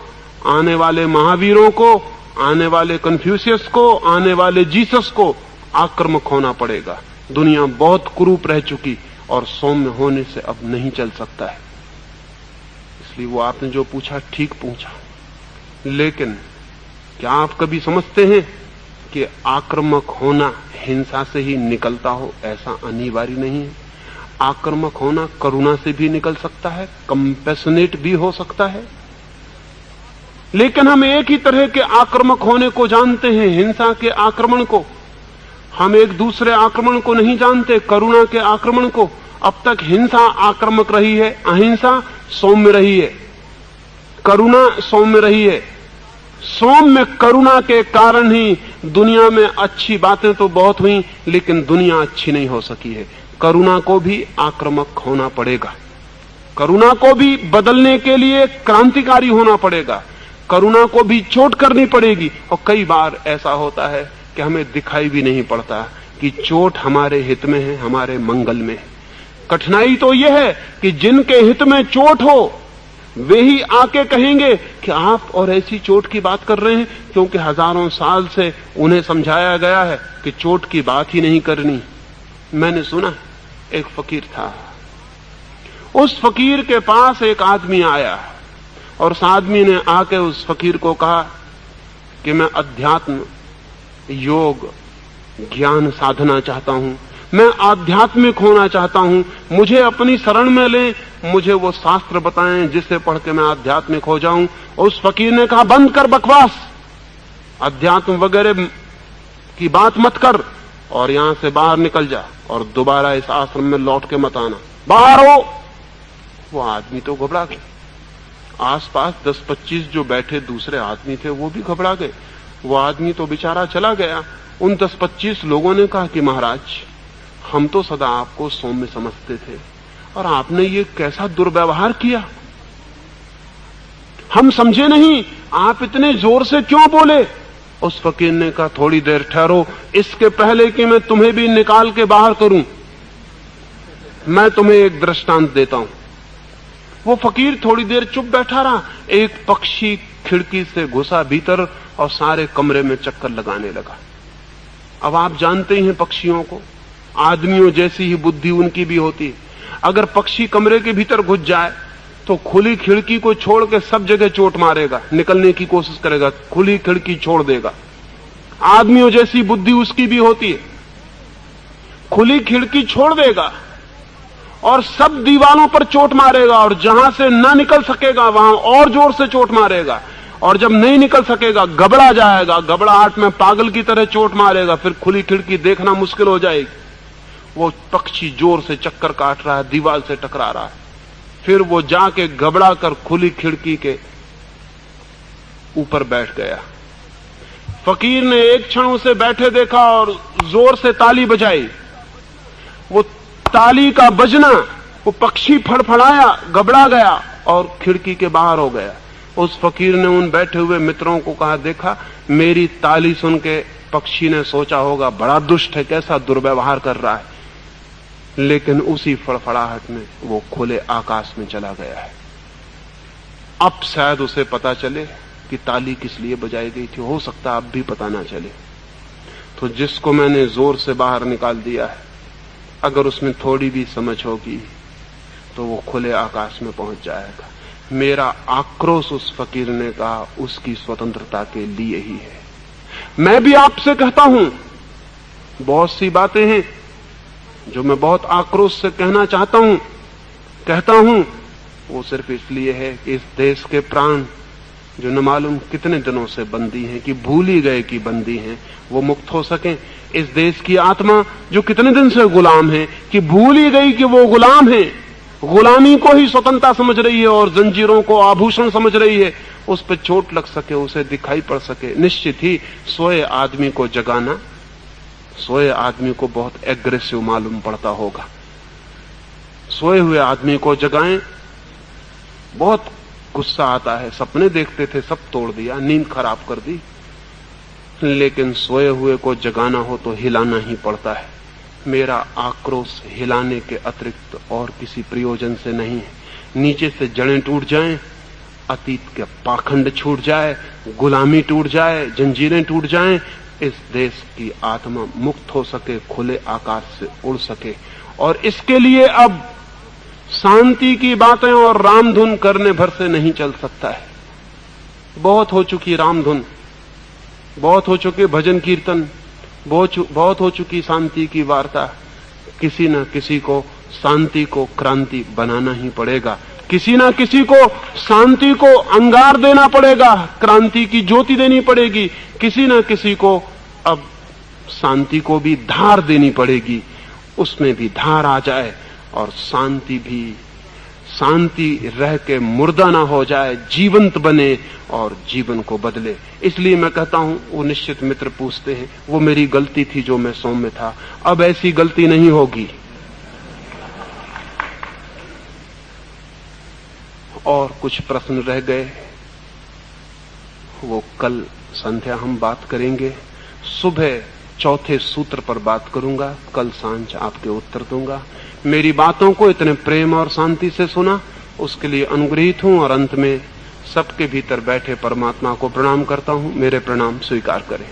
आने वाले महावीरों को, आने वाले कन्फ्यूशियस को, आने वाले जीसस को आक्रामक होना पड़ेगा। दुनिया बहुत कुरूप रह चुकी और सौम्य होने से अब नहीं चल सकता है। इसलिए वो आपने जो पूछा ठीक पूछा, लेकिन क्या आप कभी समझते हैं कि आक्रामक होना हिंसा से ही निकलता हो? ऐसा अनिवार्य नहीं है। आक्रामक होना करुणा से भी निकल सकता है, कंपैशनेट भी हो सकता है। लेकिन हम एक ही तरह के आक्रामक होने को जानते हैं, हिंसा के आक्रमण को। हम एक दूसरे आक्रमण को नहीं जानते, करुणा के आक्रमण को। अब तक हिंसा आक्रामक रही है, अहिंसा सौम्य रही है, करुणा सौम्य रही है। सौम्य करुणा के कारण ही दुनिया में अच्छी बातें तो बहुत हुई, लेकिन दुनिया अच्छी नहीं हो सकी है। करुणा को भी आक्रामक होना पड़ेगा, करुणा को भी बदलने के लिए क्रांतिकारी होना पड़ेगा, करुणा को भी चोट करनी पड़ेगी। और कई बार ऐसा होता है कि हमें दिखाई भी नहीं पड़ता कि चोट हमारे हित में है, हमारे मंगल में है। कठिनाई तो यह है कि जिनके हित में चोट हो वे ही आके कहेंगे कि आप और ऐसी चोट की बात कर रहे हैं, क्योंकि हजारों साल से उन्हें समझाया गया है कि चोट की बात ही नहीं करनी। मैंने सुना एक फकीर था, उस फकीर के पास एक आदमी आया और उस आदमी ने आके उस फकीर को कहा कि मैं अध्यात्म, योग, ज्ञान साधना चाहता हूं, मैं आध्यात्मिक होना चाहता हूं, मुझे अपनी शरण में लें, मुझे वो शास्त्र बताएं जिसे पढ़ के मैं आध्यात्मिक हो जाऊं। और उस फकीर ने कहा, बंद कर बकवास, अध्यात्म वगैरह की बात मत कर और यहां से बाहर निकल जा और दोबारा इस आश्रम में लौट के मत आना, बाहर हो। वो आदमी तो घबरा गए, आसपास 10-25 जो बैठे दूसरे आदमी थे वो भी घबरा गए। वो आदमी तो बेचारा चला गया। उन 10-25 लोगों ने कहा कि महाराज, हम तो सदा आपको सौम्य समझते थे और आपने ये कैसा दुर्व्यवहार किया, हम समझे नहीं, आप इतने जोर से क्यों बोले? उस फकीर ने कहा, थोड़ी देर ठहरो, इसके पहले कि मैं तुम्हें भी निकाल के बाहर करूं, मैं तुम्हें एक दृष्टांत देता हूं। वो फकीर थोड़ी देर चुप बैठा रहा। एक पक्षी खिड़की से घुसा भीतर और सारे कमरे में चक्कर लगाने लगा। अब आप जानते ही हैं पक्षियों को, आदमियों जैसी ही बुद्धि उनकी भी होती है। अगर पक्षी कमरे के भीतर घुस जाए तो खुली खिड़की को छोड़ के सब जगह चोट मारेगा, निकलने की कोशिश करेगा, खुली खिड़की छोड़ देगा। आदमियों जैसी बुद्धि उसकी भी होती है, खुली खिड़की छोड़ देगा और सब दीवारों पर चोट मारेगा, और जहां से ना निकल सकेगा वहां और जोर से चोट मारेगा, और जब नहीं निकल सकेगा घबरा जाएगा, घबराहट में पागल की तरह चोट मारेगा, फिर खुली खिड़की देखना मुश्किल हो जाएगी। वो पक्षी जोर से चक्कर काट रहा है, दीवार से टकरा रहा है, फिर वो जाके घबरा कर खुली खिड़की के ऊपर बैठ गया। फकीर ने एक क्षण उसे बैठे देखा और जोर से ताली बजाई। वो ताली का बजना, वो पक्षी फड़फड़ाया, घबरा गया और खिड़की के बाहर हो गया। उस फकीर ने उन बैठे हुए मित्रों को कहा, देखा मेरी ताली सुन के पक्षी ने सोचा होगा बड़ा दुष्ट है, कैसा दुर्व्यवहार कर रहा है, लेकिन उसी फड़फड़ाहट में वो खुले आकाश में चला गया है। अब शायद उसे पता चले कि ताली किस लिए बजाई गई थी, हो सकता अब भी पता ना चले। तो जिसको मैंने जोर से बाहर निकाल दिया है, अगर उसमें थोड़ी भी समझ होगी तो वो खुले आकाश में पहुंच जाएगा। मेरा आक्रोश, उस फकीर ने कहा, उसकी स्वतंत्रता के लिए ही है। मैं भी आपसे कहता हूं, बहुत सी बातें हैं जो मैं बहुत आक्रोश से कहना कहता हूं, वो सिर्फ इसलिए है कि इस देश के प्राण जो न मालूम कितने दिनों से बंदी हैं, कि भूल ही गए कि बंदी हैं, वो मुक्त हो सकें। इस देश की आत्मा जो कितने दिन से गुलाम है, कि भूल ही गई कि वो गुलाम है, गुलामी को ही स्वतंत्रता समझ रही है और जंजीरों को आभूषण समझ रही है, उस पर चोट लग सके, उसे दिखाई पड़ सके। निश्चित ही सोए आदमी को जगाना, सोए आदमी को बहुत एग्रेसिव मालूम पड़ता होगा। सोए हुए आदमी को जगाएं, बहुत गुस्सा आता है। सपने देखते थे, सब तोड़ दिया, नींद खराब कर दी। लेकिन सोए हुए को जगाना हो तो हिलाना ही पड़ता है। मेरा आक्रोश हिलाने के अतिरिक्त और किसी प्रयोजन से नहीं है। नीचे से जड़ें टूट जाएं, अतीत के पाखंड छूट जाए, गुलामी टूट जाए, जंजीरें टूट जाएं, इस देश की आत्मा मुक्त हो सके, खुले आकाश से उड़ सके। और इसके लिए अब शांति की बातें और रामधुन करने भर से नहीं चल सकता है। बहुत हो चुकी रामधुन, बहुत हो चुके भजन कीर्तन, बहुत हो चुकी शांति की वार्ता। किसी न किसी को शांति को क्रांति बनाना ही पड़ेगा, किसी न किसी को शांति को अंगार देना पड़ेगा, क्रांति की ज्योति देनी पड़ेगी। किसी न किसी को अब शांति को भी धार देनी पड़ेगी, उसमें भी धार आ जाए और शांति भी शांति रह के मुर्दा ना हो जाए, जीवंत बने और जीवन को बदले। इसलिए मैं कहता हूं, वो निश्चित मित्र पूछते हैं, वो मेरी गलती थी जो मैं सौम्य था, अब ऐसी गलती नहीं होगी। और कुछ प्रश्न रह गए, वो कल संध्या हम बात करेंगे। सुबह चौथे सूत्र पर बात करूंगा, कल सांझ आपके उत्तर दूंगा। मेरी बातों को इतने प्रेम और शांति से सुना, उसके लिए अनुग्रहित हूं। और अंत में सबके भीतर बैठे परमात्मा को प्रणाम करता हूं। मेरे प्रणाम स्वीकार करें।